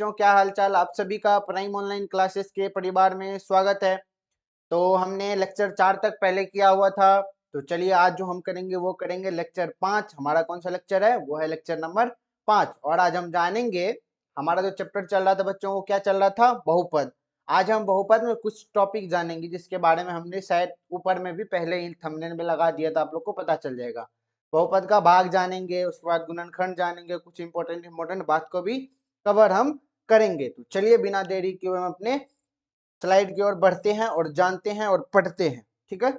बच्चों, क्या हालचाल। आप सभी का प्राइम ऑनलाइन क्लासेस के परिवार में स्वागत है। तो हमने लेक्चर 4 तक पहले किया हुआ था। तो चलिए आज जो हम करेंगे वो करेंगे लेक्चर 5। हमारा कौन सा लेक्चर है? वो है लेक्चर नंबर 5। और आज हम जानेंगे, हमारा जो चैप्टर चल रहा था बच्चों, वो क्या चल रहा था? बहुपद। आज हम बहुपद में कुछ टॉपिक जानेंगे जिसके बारे में हमने शायद ऊपर में भी पहले ही थंबनेल में लगा दिया था, आप लोग को पता चल जाएगा। बहुपद का भाग जानेंगे, उसके बाद गुणनखंड जानेंगे, कुछ इंपॉर्टेंट बात को भी कवर हम करेंगे। तो चलिए बिना देरी के हम अपने स्लाइड की ओर बढ़ते हैं और जानते हैं और पढ़ते हैं। ठीक है,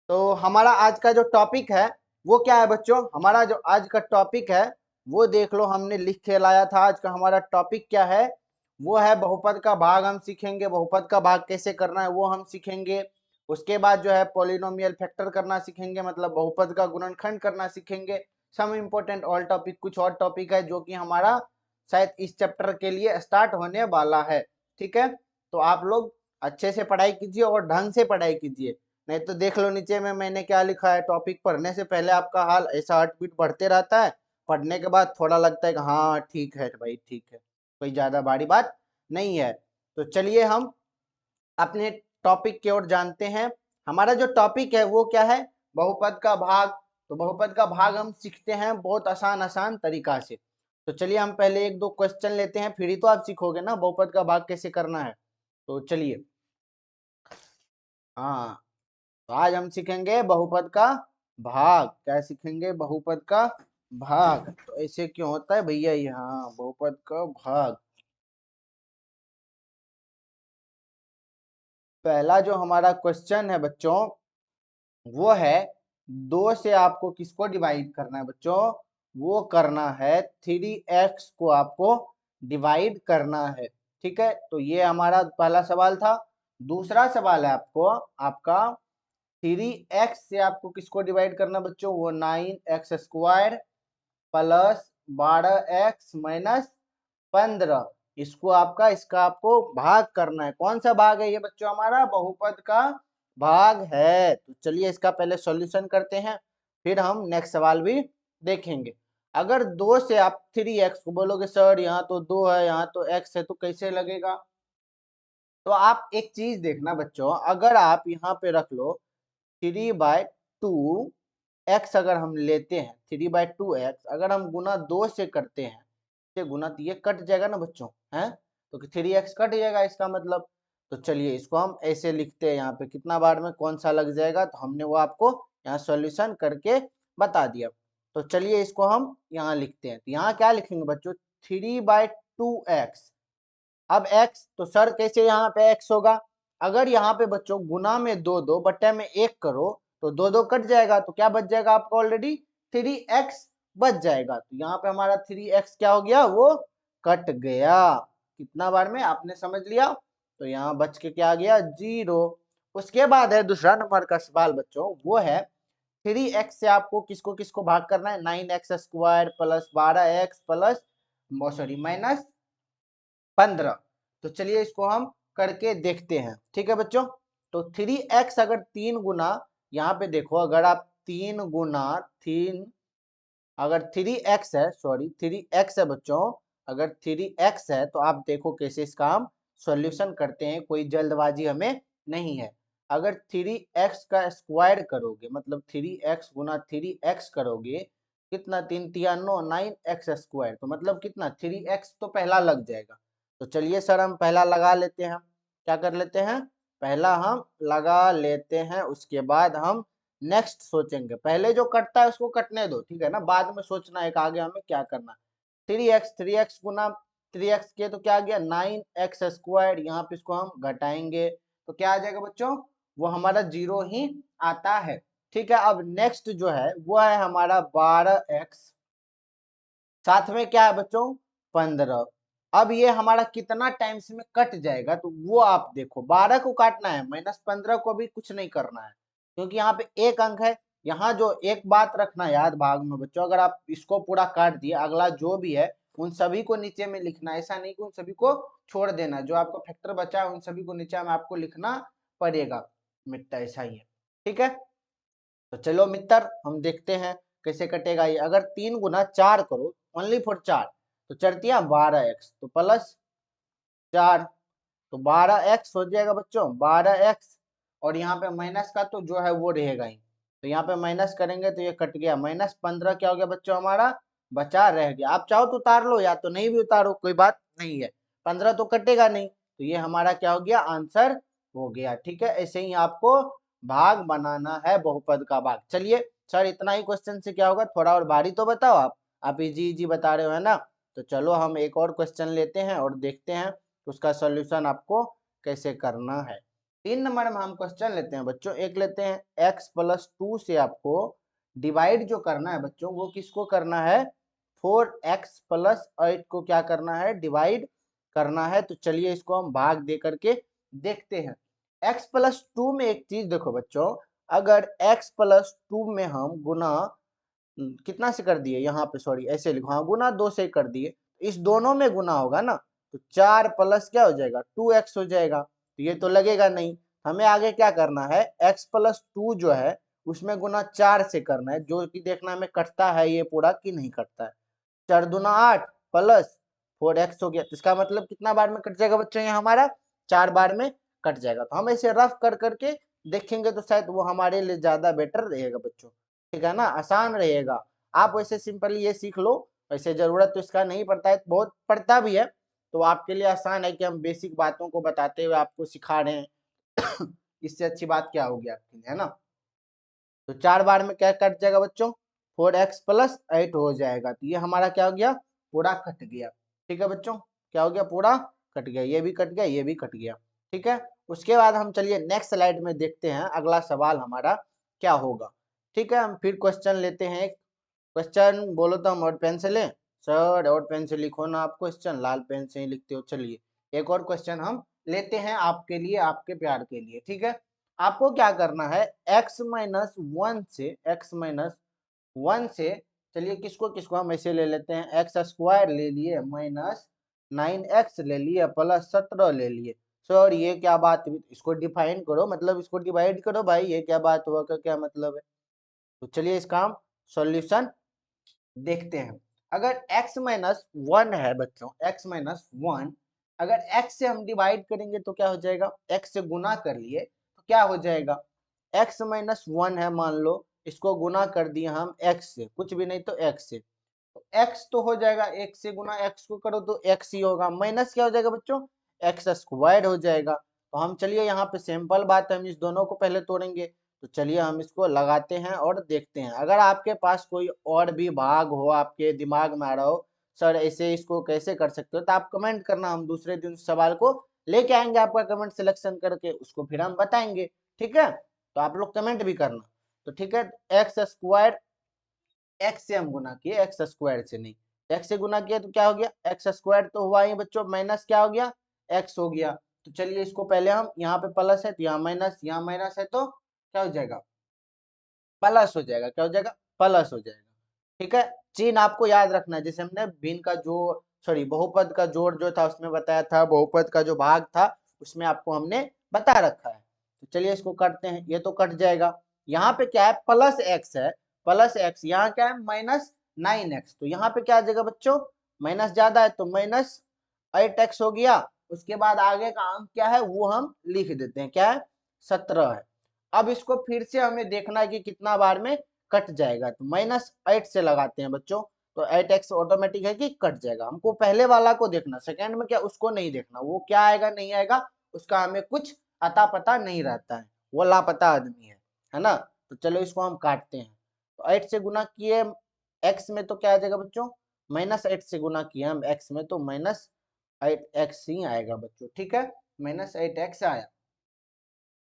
तो हमारा आज का जो टॉपिक है वो क्या है बच्चों? हमारा जो आज का टॉपिक है वो देख लो, हमने लिख के लाया था। आज का हमारा टॉपिक क्या है? वो है बहुपद का भाग हम सीखेंगे। बहुपद का भाग कैसे करना है वो हम सीखेंगे। उसके बाद जो है पॉलिनोमियल फैक्टर करना सीखेंगे, मतलब बहुपद का गुणनखंड करना सीखेंगे। सम इम्पोर्टेंट ऑल टॉपिक, कुछ और टॉपिक है जो कि हमारा शायद इस चैप्टर के लिए स्टार्ट होने वाला है। ठीक है, तो आप लोग अच्छे से पढ़ाई कीजिए और ढंग से पढ़ाई कीजिए। नहीं तो देख लो नीचे में मैंने क्या लिखा है। टॉपिक पढ़ने से पहले आपका हाल ऐसा हार्ट बीट बढ़ते रहता है, पढ़ने के बाद थोड़ा लगता है कि हाँ ठीक है भाई, ठीक है, कोई ज्यादा बड़ी बात नहीं है। तो चलिए हम अपने टॉपिक की ओर जानते हैं। हमारा जो टॉपिक है वो क्या है? बहुपद का भाग। तो बहुपद का भाग हम सीखते हैं बहुत आसान आसान तरीका से। तो चलिए हम पहले एक दो क्वेश्चन लेते हैं, फिर ही तो आप सीखोगे ना बहुपद का भाग कैसे करना है। तो चलिए, हाँ, तो आज हम सीखेंगे बहुपद का भाग। क्या सीखेंगे? बहुपद का भाग। तो ऐसे क्यों होता है भैया? यहाँ बहुपद का भाग। पहला जो हमारा क्वेश्चन है बच्चों वो है, 2 से आपको किसको डिवाइड करना है बच्चों? वो करना है 3x को आपको डिवाइड करना है। ठीक है, तो ये हमारा पहला सवाल था। दूसरा सवाल है आपको, आपका 3x से आपको किसको डिवाइड करना बच्चों? वो 9x² प्लस 12x माइनस 15, इसको आपका, इसका आपको भाग करना है। कौन सा भाग है ये बच्चों? हमारा बहुपद का भाग है। तो चलिए इसका पहले सॉल्यूशन करते हैं, फिर हम नेक्स्ट सवाल भी देखेंगे। अगर 2 से आप 3x को बोलोगे सर यहाँ तो 2 है, यहाँ तो x है, तो कैसे लगेगा? तो आप एक चीज देखना बच्चों, अगर आप यहाँ पे रख लो 3/2 x, अगर हम लेते हैं 3/2 x, अगर हम गुना 2 से करते हैं, से गुना, तो ये कट जाएगा ना बच्चों, है तो 3x कट जाएगा इसका मतलब। तो चलिए इसको हम ऐसे लिखते हैं, यहाँ पे कितना बार में कौन सा लग जाएगा, तो हमने वो आपको यहाँ सॉल्यूशन करके बता दिया। तो चलिए इसको हम यहाँ लिखते हैं। तो यहाँ क्या लिखेंगे बच्चों? 3/2x। अब x, तो सर कैसे यहाँ पे x होगा? अगर यहाँ पे बच्चों गुना में 2 2 बट्टे में 1 करो तो 2 2 कट जाएगा, तो क्या बच जाएगा आपको? ऑलरेडी 3x बच जाएगा। तो यहाँ पे हमारा 3x क्या हो गया? वो कट गया। कितना बार में आपने समझ लिया? तो यहाँ बच के क्या आ गया? 0। उसके बाद है दूसरा नंबर का सवाल बच्चों, वो है 3x से आपको किसको किसको भाग करना है? 9x² plus 12x plus, sorry, minus 15। तो चलिए इसको हम करके देखते हैं। ठीक है बच्चों, तो 3x अगर 3 गुना, यहाँ पे देखो, अगर आप 3 गुना 3, अगर 3x है, सॉरी 3x है बच्चों, अगर 3x है तो आप देखो कैसे इसका हम सॉल्यूशन करते हैं, कोई जल्दबाजी हमें नहीं है। अगर 3x का स्क्वायर करोगे, मतलब 3x गुना 3x करोगे, कितना? 3 तिया 9, 9x², तो मतलब कितना? 3x तो पहला लग जाएगा। तो चलिए सर हम पहला लगा लेते हैं। क्या कर लेते हैं? पहला हम लगा लेते हैं, उसके बाद हम नेक्स्ट सोचेंगे। पहले जो कटता है उसको कटने दो, ठीक है ना, बाद में सोचना है आगे हमें क्या करना। 3x गुना 3x के तो क्या आ गया? 9x²। यहाँ पे इसको हम घटाएंगे तो क्या आ जाएगा बच्चों? वो हमारा 0 ही आता है। ठीक है, अब नेक्स्ट जो है वो है हमारा 12x, साथ में क्या है बच्चों? 15। अब ये हमारा कितना टाइम्स में कट जाएगा, तो वो आप देखो, 12 को काटना है, -15 को भी कुछ नहीं करना है, क्योंकि यहाँ पे एक अंक है। यहाँ जो एक बात रखना याद भाग में बच्चों, अगर आप इसको पूरा काट दिए, अगला जो भी है उन सभी को नीचे में लिखना है। ऐसा नहीं कि उन सभी को छोड़ देना, जो आपका फैक्टर बचा है उन सभी को नीचे में आपको लिखना पड़ेगा। मिट्टा ऐसा ही है। ठीक है, तो चलो मित्र हम देखते हैं कैसे कटेगा ये। अगर 3 गुना 4 करो, ओनली फॉर 4, तो चरतिया 12x, तो प्लस 4, तो 12x हो जाएगा बच्चों 12x, और यहाँ पे माइनस का तो जो है वो रहेगा ही, तो यहाँ पे माइनस करेंगे तो ये कट गया, -15 क्या हो गया बच्चों हमारा बचा रह गया। आप चाहो तो उतार लो या तो नहीं भी उतारो, कोई बात नहीं है, 15 तो कटेगा नहीं, तो ये हमारा क्या हो गया आंसर हो गया। ठीक है, ऐसे ही आपको भाग बनाना है बहुपद का भाग। चलिए सर इतना ही क्वेश्चन से क्या होगा, थोड़ा और भारी तो बताओ आप इजी इजी बता रहे हो है ना, तो चलो हम एक और क्वेश्चन लेते हैं और देखते हैं उसका सॉल्यूशन आपको कैसे करना है। 3 नंबर में हम क्वेश्चन लेते हैं बच्चों, एक लेते हैं x+2 से आपको डिवाइड जो करना है बच्चों, वो किसको करना है 4x+8 को क्या करना है डिवाइड करना है। तो चलिए इसको हम भाग दे करके देखते हैं। x+2 में एक चीज देखो बच्चों, अगर x+2 में हम गुना कितना से कर दिए, यहाँ पे सॉरी ऐसे लिखो, हाँ गुना 2 से कर दिए, इस दोनों में गुना होगा ना, तो 4 प्लस क्या हो जाएगा 2x हो जाएगा, तो ये तो लगेगा नहीं, हमें आगे क्या करना है x+2 जो है उसमें गुना 4 से करना है, जो कि देखना हमें कटता है ये पूरा कि नहीं कटता है। 4 दूना 8 प्लस 4x हो गया, तो इसका मतलब कितना बार में कट जाएगा बच्चों, ये हमारा 4 बार में कट जाएगा। तो हम ऐसे रफ कर करके देखेंगे तो शायद वो हमारे लिए ज्यादा बेटर रहेगा बच्चों, ठीक है ना, आसान रहेगा। आप वैसे सिंपली ये सीख लो, वैसे जरूरत तो इसका नहीं पड़ता है, बहुत पड़ता भी है, तो आपके लिए आसान है कि हम बेसिक बातों को बताते हुए आपको सिखा रहे हैं इससे अच्छी बात क्या होगी आपके लिए, है ना। तो 4 बार में क्या कट जाएगा बच्चों 4x+8 हो जाएगा, तो ये हमारा क्या हो गया पूरा कट गया। ठीक है बच्चों, क्या हो गया पूरा कट गया, ये भी कट गया ये भी कट गया। ठीक है, उसके बाद हम चलिए नेक्स्ट स्लाइड में देखते हैं अगला सवाल हमारा क्या होगा। ठीक है, हम फिर क्वेश्चन लेते हैं, एक क्वेश्चन बोलो तो हम और पेन से लें, सर और पेन से लिखो ना, आप क्वेश्चन लाल पेन से ही लिखते हो। चलिए एक और क्वेश्चन हम लेते हैं आपके लिए, आपके प्यार के लिए। ठीक है, आपको क्या करना है x-1 से चलिए किसको किसको हम ऐसे ले लेते हैं, x² ले लिए -9x ले लिए प्लस 17 ले लिए। सर ये क्या बात हुई, इसको डिफाइन करो, मतलब इसको डिवाइड करो भाई, ये क्या बात हुआ का क्या मतलब है। तो चलिए इसका हम सॉल्यूशन देखते हैं। अगर x-1 है बच्चों, x-1 अगर x से हम डिवाइड करेंगे तो क्या हो जाएगा, x से गुना कर लिए तो क्या हो जाएगा, x-1 है मान लो, इसको गुना कर दिए हम x से, कुछ भी नहीं तो x से, तो x तो हो जाएगा, x से गुना x को करो तो x ही होगा, माइनस क्या हो जाएगा बच्चों x² हो जाएगा। तो हम चलिए यहाँ पे सिंपल बात है, हम इस दोनों को पहले तोड़ेंगे, तो चलिए हम इसको लगाते हैं और देखते हैं। अगर आपके पास कोई और भी भाग हो, आपके दिमाग में आ रहा हो सर ऐसे इसको कैसे कर सकते हो, तो आप कमेंट करना, हम दूसरे दिन सवाल को लेके आएंगे आपका कमेंट सिलेक्शन करके, उसको फिर हम बताएंगे। ठीक है, तो आप लोग कमेंट भी करना। तो ठीक है, x² x से हम गुना किए, x² से नहीं, x से गुना किया तो क्या हो गया x² तो हुआ ही बच्चों, माइनस क्या हो गया x हो गया। तो चलिए इसको पहले हम यहाँ पे प्लस है तो यहाँ माइनस है तो क्या हो जाएगा प्लस हो जाएगा, क्या हो जाएगा प्लस हो जाएगा। ठीक है, चिन्ह आपको याद रखना है, जैसे हमने भिन्न का जो सॉरी बहुपद का जोड़ जो था उसमें बताया था, बहुपद का जो भाग था उसमें आपको हमने बता रखा है। तो चलिए इसको करते हैं, ये तो कट जाएगा, यहाँ पे क्या है प्लस एक्स है, प्लस एक्स, यहाँ क्या है -9x, तो यहाँ पे क्या आ जाएगा बच्चों माइनस ज्यादा है तो -8x हो गया। उसके बाद आगे का अंक क्या है वो हम लिख देते हैं, क्या है 17 है। अब इसको फिर से हमें देखना है कि कितना बार में कट जाएगा, तो -8 से लगाते हैं बच्चों, तो 8x ऑटोमेटिक है कि कट जाएगा। हमको पहले वाला को देखना, सेकंड में क्या उसको नहीं देखना, वो क्या आएगा नहीं आएगा उसका हमें कुछ अता पता नहीं रहता है, वो लापता आदमी है ना। तो चलो इसको हम काटते हैं, तो 8 से गुना किए x में तो क्या आ जाएगा बच्चों -8 से गुना किए हम x में तो -8x ही आएगा बच्चों। ठीक है, -8x आया।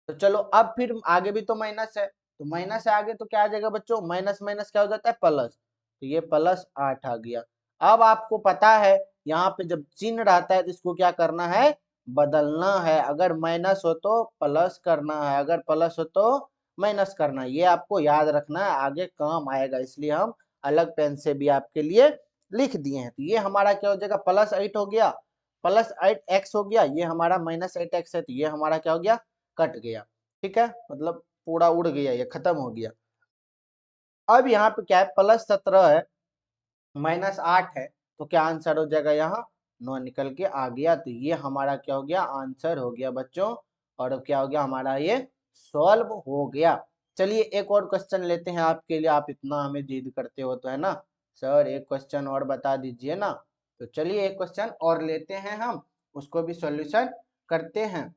तो चलो अब फिर आगे भी तो माइनस है, तो माइनस है आगे तो क्या आ जाएगा बच्चों माइनस माइनस क्या हो जाता है प्लस, तो ये +8 आ गया। अब आपको पता है यहाँ पे जब चिन्ह रहता है तो इसको क्या करना है बदलना है, अगर माइनस हो तो प्लस करना है, अगर प्लस हो तो माइनस करना है, ये आपको याद रखना है, आगे काम आएगा, इसलिए हम अलग पेन से भी आपके लिए लिख दिए हैं। तो ये हमारा क्या हो जाएगा +8 हो गया, +8x हो गया, ये हमारा -8x है, तो ये हमारा क्या हो गया कट गया। ठीक है, मतलब पूरा उड़ गया, ये खत्म हो गया। अब यहाँ पे क्या है +17 है -8 है, तो क्या आंसर हो जाएगा यहाँ 9 निकल के आ गया। तो ये हमारा क्या हो गया, आंसर हो गया बच्चों। और अब क्या हो गया हमारा, ये सॉल्व हो गया। चलिए एक और क्वेश्चन लेते हैं आपके लिए, आप इतना हमें जिद करते हो तो, है ना सर एक क्वेश्चन और बता दीजिए ना। तो चलिए एक क्वेश्चन और लेते हैं हम, उसको भी सॉल्यूशन करते हैं।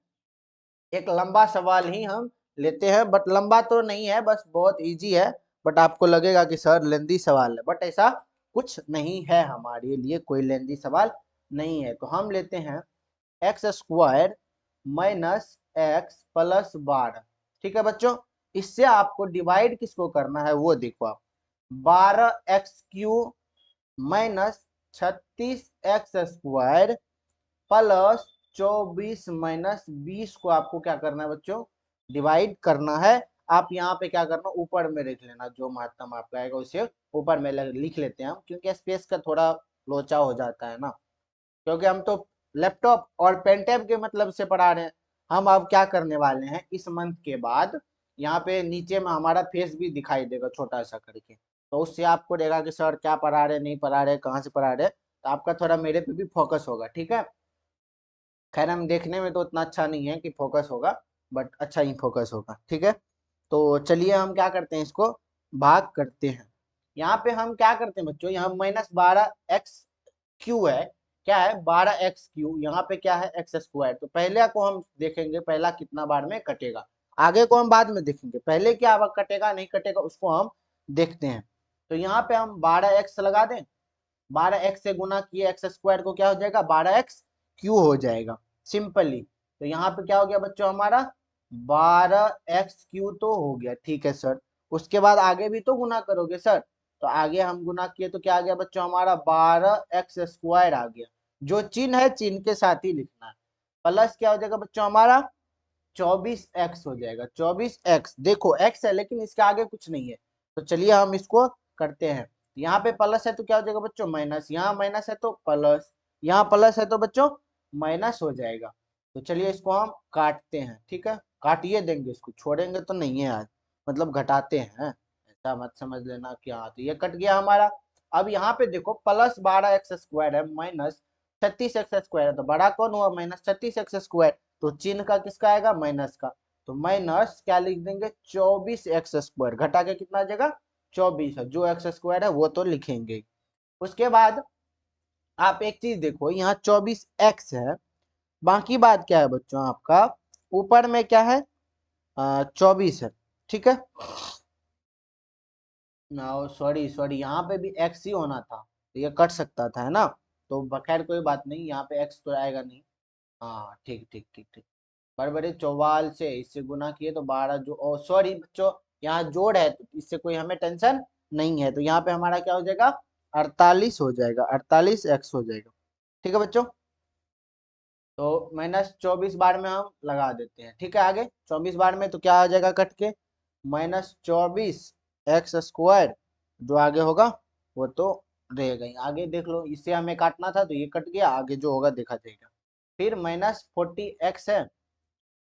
एक लंबा सवाल ही हम लेते हैं, बट लंबा तो नहीं है, बस बहुत इजी है। बट आपको लगेगा कि सर लेंदी सवाल है, बट ऐसा कुछ नहीं है, हमारे लिए कोई लेंदी सवाल नहीं है। तो हम लेते हैं x square minus x plus 12। ठीक है बच्चों, इससे आपको डिवाइड किसको करना है वो देखो आप। 12x³ माइनस 36x² प्लस 24 - 20 को आपको क्या करना है बच्चों, डिवाइड करना है। आप यहाँ पे क्या करना, ऊपर में लिख लेना, जो महत्तम आपका आएगा उसे ऊपर में लिख लेते हैं हम, क्योंकि स्पेस का थोड़ा लोचा हो जाता है ना, क्योंकि हम तो लैपटॉप और पेन टैब के मतलब से पढ़ा रहे हैं। हम अब क्या करने वाले हैं, इस मंथ के बाद यहाँ पे नीचे में हमारा फेस भी दिखाई देगा छोटा सा करके, तो उससे आपको देगा कि सर क्या पढ़ा रहे, नहीं पढ़ा रहे, कहाँ से पढ़ा रहे, तो आपका थोड़ा मेरे पे भी फोकस होगा। ठीक है, खैर हम देखने में तो उतना अच्छा नहीं है कि फोकस होगा, बट अच्छा ही फोकस होगा। ठीक है, तो चलिए हम क्या करते हैं, इसको भाग करते हैं। यहाँ पे हम क्या करते हैं बच्चों, यहाँ -12x³ है, क्या है 12x³, यहाँ पे क्या है x²। तो पहले को हम देखेंगे पहला कितना बार में कटेगा, आगे को हम बाद में देखेंगे, पहले क्या कटेगा नहीं कटेगा उसको हम देखते हैं। तो यहाँ पे हम 12x लगा दें, 12x से गुना किए x² को क्या हो जाएगा 12x³ हो जाएगा सिंपली। तो यहाँ पे क्या हो गया बच्चों हमारा 12x³ तो हो गया। ठीक है सर, उसके बाद आगे भी तो गुना करोगे सर, तो आगे हम गुना किए तो क्या आ गया बच्चों हमारा 12x² आ गया। जो चिन्ह है चिन्ह के साथ ही लिखना है, प्लस क्या हो जाएगा बच्चों हमारा 24x हो जाएगा। 24x देखो x है लेकिन इसके आगे कुछ नहीं है, तो चलिए हम इसको करते हैं। यहाँ पे प्लस है तो क्या हो जाएगा बच्चों माइनस, यहाँ माइनस है तो प्लस, यहाँ प्लस है तो बच्चों माइनस हो जाएगा। तो चलिए इसको हम काटते हैं। ठीक है, काटिए देंगे इसको, छोड़ेंगे तो नहीं है आज, मतलब घटाते हैं, ऐसा मत समझ लेना कि हाँ। तो ये कट गया हमारा। अब यहाँ पे देखो +12x² है माइनस 36x² है, तो बड़ा कौन हुआ -36x², तो चिन्ह का किसका आएगा माइनस का, तो माइनस क्या लिख देंगे 24x², घटा के कितना आ जाएगा 24 है, जो x² है वो तो लिखेंगे। उसके बाद आप एक चीज देखो, यहाँ 24x है, बाकी बात क्या है बच्चों आपका, ऊपर में क्या है 24 है। ठीक है, सॉरी सॉरी, यहाँ पे भी x ही होना था, तो ये कट सकता था, है ना, तो बखैर कोई बात नहीं, यहाँ पे x तो आएगा नहीं। हाँ ठीक ठीक ठीक ठीक, बड़े 44 से इससे गुना किए तो 12, जो ओ सॉरी बच्चों यहाँ जोड़ है, तो इससे कोई हमें टेंशन नहीं है, तो यहाँ पे हमारा क्या हो जाएगा 48 हो जाएगा, 48x हो जाएगा। ठीक है बच्चों, तो -24 बार में हम लगा देते हैं। ठीक है, आगे 24 बार में तो क्या आ जाएगा कट के -24x², जो आगे होगा वो तो रहेगा ही, आगे देख लो, इससे हमें काटना था तो ये कट गया, आगे जो होगा देखा जाएगा। फिर -40x है,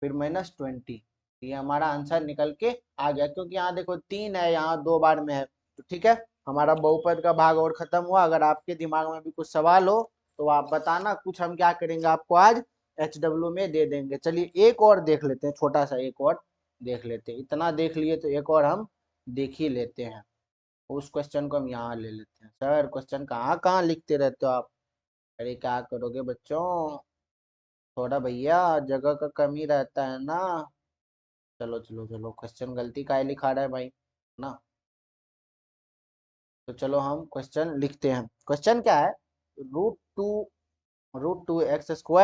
फिर -20, ये हमारा आंसर निकल के आ गया, क्योंकि यहाँ देखो 3 है, यहाँ 2 बार में है। तो ठीक है, हमारा बहुपद का भाग और खत्म हुआ। अगर आपके दिमाग में भी कुछ सवाल हो तो आप बताना, कुछ हम क्या करेंगे आपको आज HW में दे देंगे। चलिए एक और देख लेते हैं, छोटा सा एक और देख लेते हैं, इतना देख लिए तो एक और हम देख ही लेते हैं। उस क्वेश्चन को हम यहाँ ले लेते हैं। सर क्वेश्चन कहाँ कहाँ लिखते रहते हो आप, अरे क्या करोगे बच्चों, थोड़ा भैया जगह का कमी रहता है ना। चलो चलो चलो, क्वेश्चन गलती का लिखा रहा है भाई ना, तो चलो हम क्वेश्चन लिखते हैं। क्वेश्चन क्या है, √2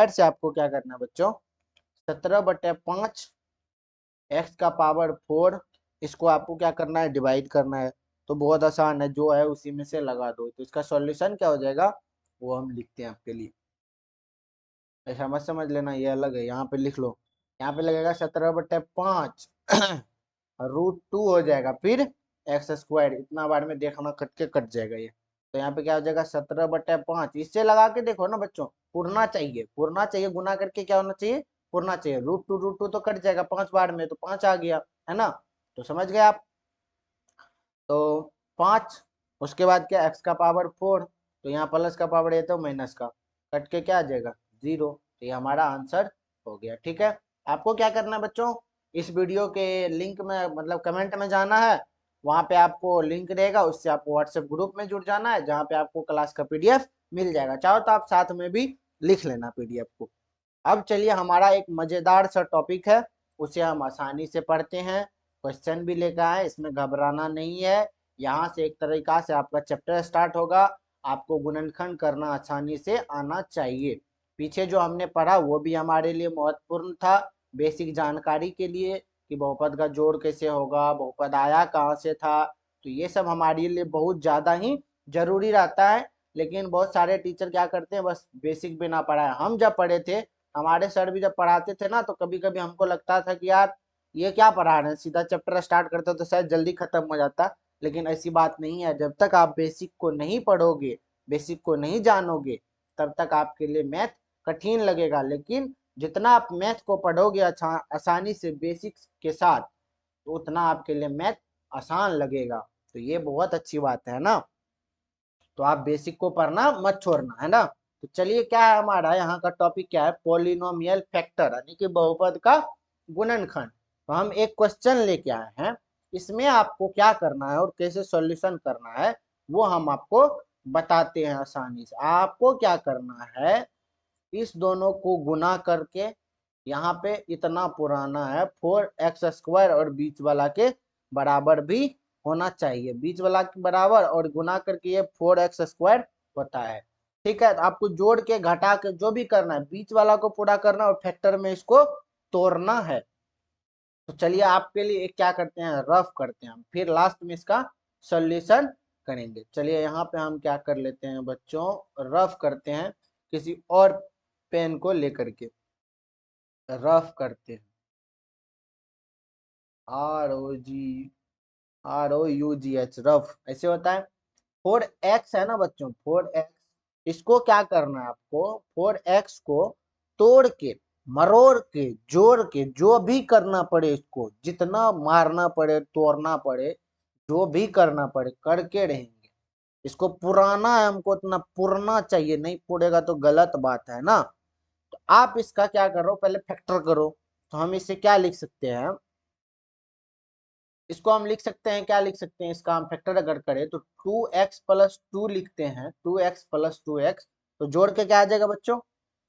से आपको क्या करना है बच्चों, 17/5 x का पावर 4, इसको आपको क्या करना है डिवाइड करना है। तो बहुत आसान है, जो है उसी में से लगा दो, तो इसका सॉल्यूशन क्या हो जाएगा वो हम लिखते हैं आपके लिए, ऐसा मत समझ लेना ये अलग है, यहाँ पे लिख लो। यहाँ पे लगेगा 17/5 √2 हो जाएगा, फिर x², इतना बार में देखना कट के कट जाएगा ये, तो यहाँ पे क्या हो जाएगा 17/5, इससे लगा के देखो ना बच्चों, पुरना चाहिए, पुरना चाहिए, गुना करके क्या होना चाहिए पुरना चाहिए। √2 तो कट जाएगा 5 बार में, तो 5 आ गया, है ना, तो समझ गए आप। तो 5, उसके बाद क्या x का पावर 4, तो यहाँ प्लस का पावर है तो माइनस का, कट के क्या आ जाएगा 0। तो ये हमारा आंसर हो गया। ठीक है, आपको क्या करना है बच्चों, इस वीडियो के लिंक में मतलब कमेंट में जाना है, वहां पे आपको लिंक रहेगा, उससे आपको व्हाट्सएप ग्रुप में जुड़ जाना है, जहाँ पे आपको क्लास का पीडीएफ मिल जाएगा। चाहो तो आप साथ में भी लिख लेना पीडीएफ को। अब चलिए, हमारा एक मजेदार सा टॉपिक है, उसे हम आसानी से पढ़ते हैं। क्वेश्चन भी लेकर आए, इसमें घबराना नहीं है। यहाँ से एक तरीका से आपका चैप्टर स्टार्ट होगा। आपको गुणनखंड करना आसानी से आना चाहिए। पीछे जो हमने पढ़ा वो भी हमारे लिए महत्वपूर्ण था, बेसिक जानकारी के लिए, कि बहुपद का जोड़ कैसे होगा, बहुपद आया कहाँ से था। तो ये सब हमारे लिए बहुत ज़्यादा ही जरूरी रहता है। लेकिन बहुत सारे टीचर क्या करते हैं, बस बेसिक भी ना पढ़ाए। हम जब पढ़े थे, हमारे सर भी जब पढ़ाते थे ना, तो कभी कभी हमको लगता था कि यार ये क्या पढ़ा रहे हैं, सीधा चैप्टर स्टार्ट करते तो शायद जल्दी खत्म हो जाता। लेकिन ऐसी बात नहीं है, जब तक आप बेसिक को नहीं पढ़ोगे, बेसिक को नहीं जानोगे, तब तक आपके लिए मैथ कठिन लगेगा। लेकिन जितना आप मैथ को पढ़ोगे आसानी से बेसिक्स के साथ, तो उतना आपके लिए मैथ आसान लगेगा। तो ये बहुत अच्छी बात है ना। तो आप बेसिक को पढ़ना मत छोड़ना, है ना। तो चलिए, क्या है हमारा यहाँ का टॉपिक, क्या है, पॉलिनोमियल फैक्टर, यानी कि बहुपद का गुणनखंड। तो हम एक क्वेश्चन लेके आए हैं, इसमें आपको क्या करना है और कैसे सॉल्यूशन करना है वो हम आपको बताते हैं आसानी से। आपको क्या करना है, इस दोनों को गुना करके, यहाँ पे इतना पुराना है 4x² और बीच वाला के बराबर भी होना चाहिए, बीच वाला के बराबर, और गुना करके ये 4x² होता है। ठीक है, तो आपको जोड़ के घटा के जो भी करना है, बीच वाला को पूरा करना है और फैक्टर में इसको तोड़ना है। तो चलिए, आपके लिए एक क्या करते हैं, रफ करते हैं, फिर लास्ट में इसका सॉल्यूशन करेंगे। चलिए, यहाँ पे हम क्या कर लेते हैं बच्चों, रफ करते हैं, किसी और पेन को लेकर के रफ करते हैं। ROUGH, रफ ऐसे होता है। 4x है ना बच्चों, 4x, इसको क्या करना है आपको, 4x को तोड़ के, मरोड़ के, जोड़ के, जो भी करना पड़े, इसको जितना मारना पड़े, तोड़ना पड़े, जो भी करना पड़े, करके रहेंगे। इसको पुराना है, हमको इतना पुरना चाहिए, नहीं पुरेगा तो गलत बात है ना। तो आप इसका क्या करो, पहले फैक्टर करो। तो हम इसे क्या लिख सकते हैं, इसको हम लिख सकते हैं, क्या लिख सकते हैं, इसका हम फैक्टर अगर करें तो 2x+2 लिखते हैं, 2x+2x, तो जोड़ के क्या आ जाएगा बच्चों,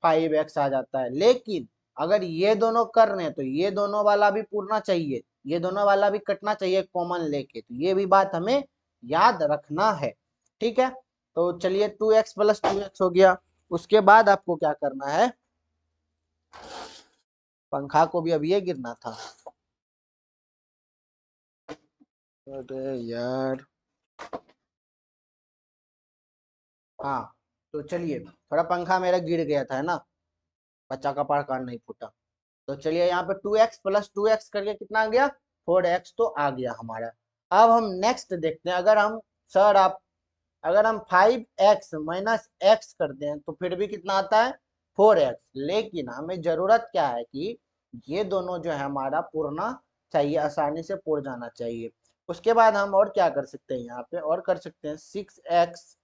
5x आ जाता है। लेकिन अगर ये दोनों कर रहे हैं तो ये दोनों वाला भी पूरना चाहिए, ये दोनों वाला भी कटना चाहिए कॉमन लेके। तो ये भी बात हमें याद रखना है। ठीक है, तो चलिए 2x+2x हो गया। उसके बाद आपको क्या करना है, पंखा को भी अब ये गिरना था, अरे यार। हाँ, तो चलिए, थोड़ा पंखा मेरा गिर गया था, है ना, बच्चा का पार कान नहीं फूटा। तो चलिए, यहाँ पे 2x+2x करके कितना आ गया, 4x तो आ गया हमारा। अब हम नेक्स्ट देखते हैं, अगर हम, सर आप, अगर हम 5x - x करते हैं तो फिर भी कितना आता है, 4x। लेकिन हमें जरूरत क्या है कि ये दोनों जो है हमारा पूरना चाहिए, आसानी से पुर जाना चाहिए। उसके बाद हम और क्या कर सकते हैं, यहाँ पे और कर सकते हैं, 6x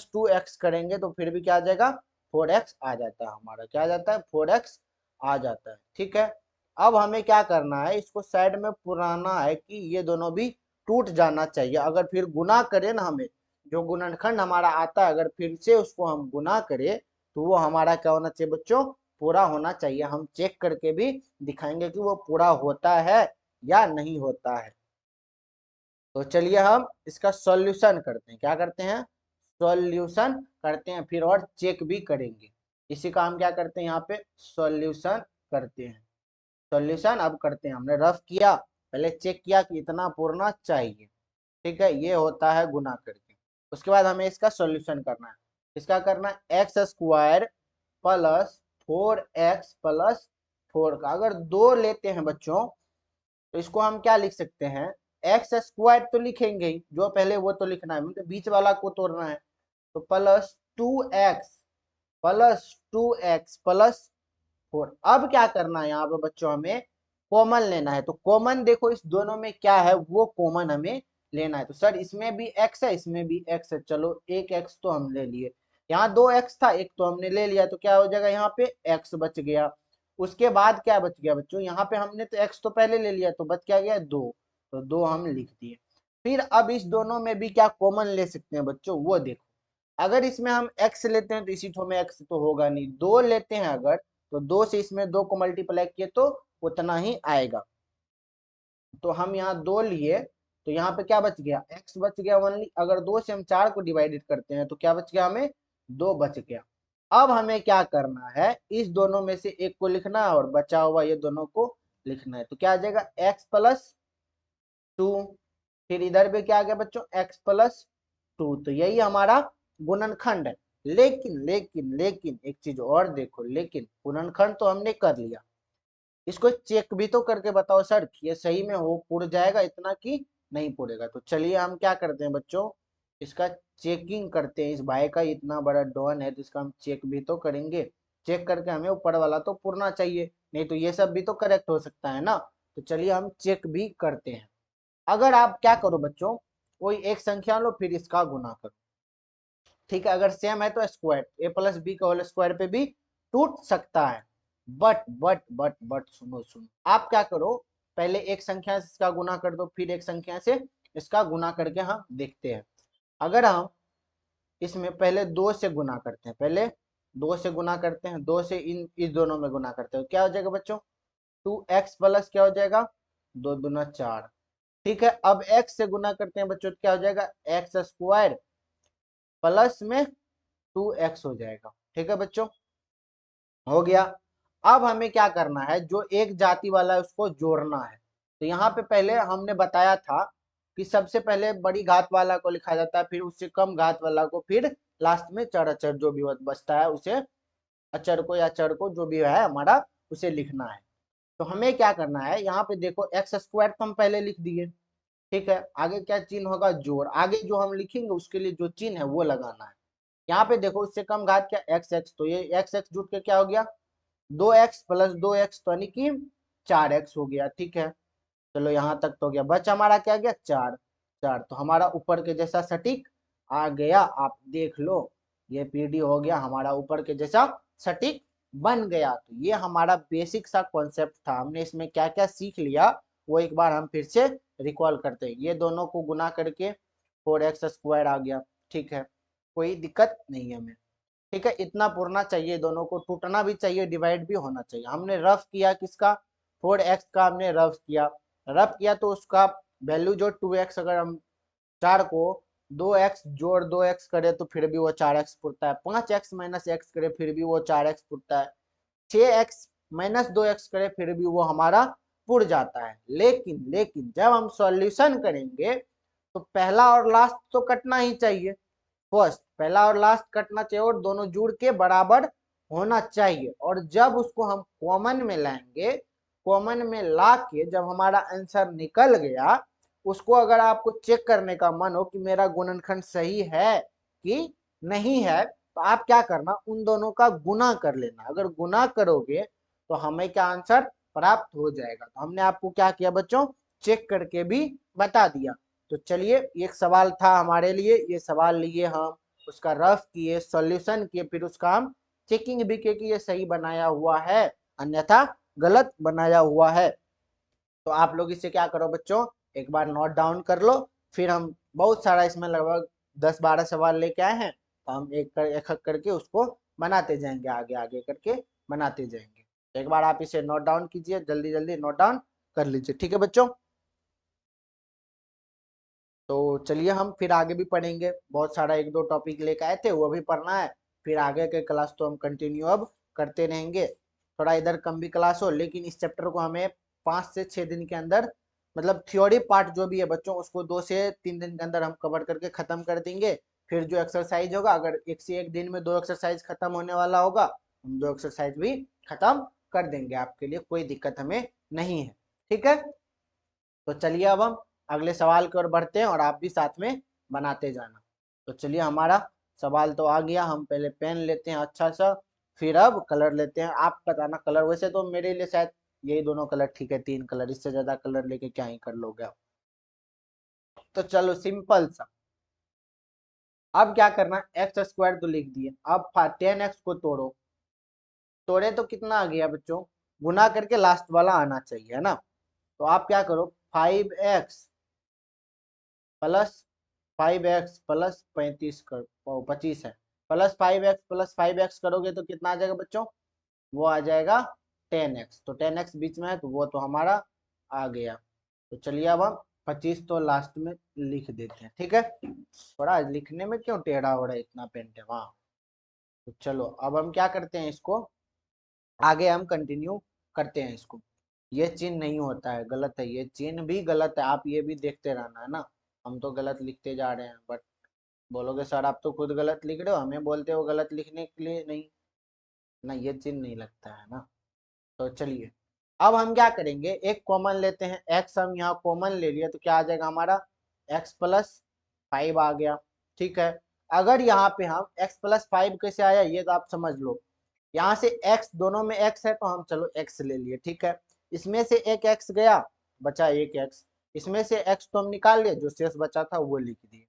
- 2x करेंगे तो फिर भी क्या आ जाएगा, 4x आ जाता है हमारा, क्या आ जाता है, 4x आ जाता है। ठीक है, अब हमें क्या करना है, इसको साइड में पुराना है कि ये दोनों भी टूट जाना चाहिए। अगर फिर गुना करें ना, हमें जो गुणनखंड हमारा आता है, अगर फिर से उसको हम गुना करें तो वो हमारा क्या होना चाहिए बच्चों, पूरा होना चाहिए। हम चेक करके भी दिखाएंगे कि वो पूरा होता है या नहीं होता है। तो चलिए, हम इसका सॉल्यूशन करते हैं, क्या करते हैं, सॉल्यूशन करते हैं, फिर और चेक भी करेंगे। इसी का हम क्या करते हैं, यहाँ पे सॉल्यूशन करते हैं। सॉल्यूशन अब करते हैं, हमने रफ किया, पहले चेक किया कि इतना पूरना चाहिए। ठीक है, ये होता है गुना करके। उसके बाद हमें इसका सॉल्यूशन करना है। इसका करना है x² + 4x + 4 का, अगर 2 लेते हैं बच्चों तो इसको हम क्या लिख सकते हैं, x² तो लिखेंगे ही, जो पहले वो तो लिखना है, मतलब बीच वाला को तोड़ना है। तो +2x अब क्या करना है, यहाँ पे बच्चों हमें कॉमन लेना है। तो कॉमन देखो, इस दोनों में क्या है वो कॉमन हमें लेना है। तो सर इसमें भी x है, इसमें भी x है, चलो एक x तो हम ले लिए, यहाँ दो x था, एक तो हमने ले लिया, तो क्या हो जाएगा, यहाँ पे x बच गया। उसके बाद क्या बच गया बच्चों, यहाँ पे हमने तो x तो पहले ले लिया, तो बच क्या गया, दो, तो दो हम लिख दिए। फिर अब इस दोनों में भी क्या कॉमन ले सकते हैं बच्चों, वो देखो, अगर इसमें हम x लेते हैं तो इसी ठो में x तो होगा नहीं, दो लेते हैं अगर, तो दो से इसमें दो को मल्टीप्लाई किए तो उतना ही आएगा। तो हम यहाँ दो लिए, तो यहाँ पे क्या बच गया, x बच गया ओनली। अगर दो से हम चार को डिवाइडेड करते हैं तो क्या बच गया, हमें दो बच गया। अब हमें क्या करना है, इस दोनों में से एक को लिखना है और बचा हुआ ये दोनों को लिखना है। तो क्या आ जाएगा, x प्लस टू, फिर इधर भी क्या आ गया बच्चों, x प्लस टू। तो यही हमारा गुणनखंड है। लेकिन लेकिन लेकिन एक चीज और देखो, लेकिन गुणनखंड तो हमने कर लिया, इसको चेक भी तो करके बताओ सर कि ये सही में हो पुर जाएगा इतना कि नहीं पुरेगा। तो चलिए हम क्या करते हैं बच्चों, इसका चेकिंग करते हैं। इस भाई का इतना बड़ा डॉन है तो इसका हम चेक भी तो करेंगे, चेक करके हमें ऊपर वाला तो पुरना चाहिए, नहीं तो ये सब भी तो करेक्ट हो सकता है ना। तो चलिए हम चेक भी करते हैं। अगर आप क्या करो बच्चों, कोई एक संख्या लो फिर इसका गुना करो, ठीक है, अगर सेम है तो स्क्वायर, ए प्लस बी का होल स्क्वायर पे भी टूट सकता है। बट सुनो सुनो, आप क्या करो, पहले एक संख्या से इसका गुना कर दो, फिर एक संख्या से इसका गुना करके हम देखते हैं। अगर हम इसमें पहले दो से गुना करते हैं, पहले दो से गुना करते हैं, दो से इस दोनों में गुना करते हैं, क्या हो जाएगा बच्चों, 2x प्लस क्या हो जाएगा, दो दूना चार। ठीक है, अब x से गुना करते हैं बच्चों, तो क्या हो जाएगा, एक्स स्क्वायर प्लस में 2x हो जाएगा। ठीक है बच्चों, हो गया। अब हमें क्या करना है, जो एक जाति वाला है उसको जोड़ना है। तो यहाँ पे पहले हमने बताया था कि सबसे पहले बड़ी घात वाला को लिखा जाता है, फिर उससे कम घात वाला को, फिर लास्ट में चर अचर जो भी बचता है उसे, अचर को या चर को जो भी है हमारा, उसे लिखना है। तो हमें क्या करना है, यहाँ पे देखो एक्स स्क्वायर तो हम पहले लिख दिए, ठीक है, आगे क्या चिन्ह होगा, जोड़, आगे जो हम लिखेंगे उसके लिए जो चिन्ह है वो लगाना है। यहाँ पे देखो उससे कम घात क्या, एक्स एक्स, तो ये एक्स एक्स जुट के क्या हो गया, 2x प्लस 2x, तो यानी कि 4x हो गया। ठीक है, चलो यहाँ तक तो हो गया, बच हमारा क्या गया, चार, चार, तो हमारा ऊपर के जैसा सटीक आ गया, आप देख लो, ये पीडी हो गया हमारा ऊपर के जैसा सटीक बन गया। तो ये हमारा बेसिक सा कॉन्सेप्ट था, हमने इसमें क्या क्या सीख लिया वो एक बार हम फिर से रिकॉल करते हैं। ये दोनों को गुना करके 4x स्क्वायर आ गया, ठीक है, कोई दिक्कत नहीं है हमें। ठीक है, इतना पुरना चाहिए, दोनों को टूटना भी चाहिए, डिवाइड भी होना चाहिए। हमने रफ किया किसका, 4x का हमने रफ किया, रफ किया तो उसका वैल्यू जो 2x, अगर हम चार को 2x जोड़ 2x करे तो फिर भी वो 4x पुरता है, 5x माइनस x करे फिर भी वो 4x पुरता है, 6x माइनस 2x करे फिर भी वो हमारा पुर जाता है। लेकिन लेकिन जब हम सॉल्यूशन करेंगे तो पहला और लास्ट तो कटना ही चाहिए, फर्स्ट पहला और लास्ट कटना चाहिए और दोनों जुड़ के बराबर होना चाहिए। और जब उसको हम कॉमन में लाएंगे, कॉमन में ला के जब हमारा आंसर निकल गया, उसको अगर आपको चेक करने का मन हो कि मेरा गुणनखंड सही है कि नहीं है, तो आप क्या करना, उन दोनों का गुना कर लेना। अगर गुना करोगे तो हमें क्या आंसर प्राप्त हो जाएगा। तो हमने आपको क्या किया बच्चों, चेक करके भी बता दिया। तो चलिए, एक सवाल था हमारे लिए, ये सवाल लिए हम, उसका रफ किए, सॉल्यूशन किए, फिर उसका हम चेकिंग भी किए कि ये सही बनाया हुआ है अन्यथा गलत बनाया हुआ है। तो आप लोग इसे क्या करो बच्चों, एक बार नोट डाउन कर लो, फिर हम बहुत सारा इसमें लगभग 10-12 सवाल लेके आए हैं, तो हम एक एक करके उसको बनाते जाएंगे, आगे आगे करके बनाते जाएंगे। एक बार आप इसे नोट डाउन कीजिए, जल्दी जल्दी नोट डाउन कर लीजिए, ठीक है बच्चों। तो चलिए हम फिर आगे भी पढ़ेंगे, बहुत सारा एक दो टॉपिक लेकर आए थे वो भी पढ़ना है, फिर आगे के क्लास तो हम कंटिन्यू अब करते रहेंगे। थोड़ा इधर कम भी क्लास हो, लेकिन इस चैप्टर को हमें 5 से 6 दिन के अंदर, मतलब थ्योरी पार्ट जो भी है बच्चों उसको 2 से 3 दिन के अंदर हम कवर करके खत्म कर देंगे। फिर जो एक्सरसाइज होगा, अगर एक से एक दिन में 2 एक्सरसाइज खत्म होने वाला होगा, हम 2 एक्सरसाइज भी खत्म कर देंगे, आपके लिए कोई दिक्कत हमें नहीं है। ठीक है, तो चलिए अब हम अगले सवाल की ओर बढ़ते हैं और आप भी साथ में बनाते जाना। तो चलिए, हमारा सवाल तो आ गया, हम पहले पेन लेते हैं अच्छा सा, फिर अब कलर लेते हैं। आप बताना कलर, वैसे तो मेरे लिए शायद यही दोनों कलर ठीक है, 3 कलर, इससे ज्यादा कलर लेके क्या ही कर लोगे आप। तो चलो सिंपल सा, अब क्या करना, एक्स स्क्वायर तो लिख दिए, अब 10x को तोड़ो, तोड़े तो कितना आ गया बच्चों, गुना करके लास्ट वाला आना चाहिए, है ना। तो आप क्या करो, 5x प्लस 5x प्लस 35 कर 25 है, प्लस 5x प्लस 5x करोगे तो कितना आ जाएगा बच्चों, वो आ जाएगा 10x, तो 10x बीच में है तो वो तो हमारा आ गया। तो चलिए अब हम 25 तो लास्ट में लिख देते हैं, ठीक है। थोड़ा लिखने में क्यों टेढ़ा हो रहा है, इतना पेंट है वहाँ। तो चलो अब हम क्या करते हैं, इसको आगे हम कंटिन्यू करते हैं इसको। ये चिन्ह नहीं होता है, गलत है, ये चिन्ह भी गलत है, आप ये भी देखते रहना, है ना। हम तो गलत लिखते जा रहे हैं, बट बोलोगे सर आप तो खुद गलत लिख रहे हो, हमें बोलते हो गलत लिखने के लिए, नहीं ना, ये चिन्ह नहीं लगता है ना। तो चलिए अब हम क्या करेंगे, एक कॉमन लेते हैं, x हम यहाँ कॉमन ले लिया तो क्या आ जाएगा हमारा, x प्लस 5 आ गया, ठीक है। अगर यहाँ पे हम x प्लस 5 कैसे आया ये तो आप समझ लो, यहाँ से x, दोनों में x है तो हम चलो x ले लिए, ठीक है। इसमें से एक x गया, बचा एक x, इसमें से x तो हम निकाल लिए, जो शेष बचा था वो लिख दिए।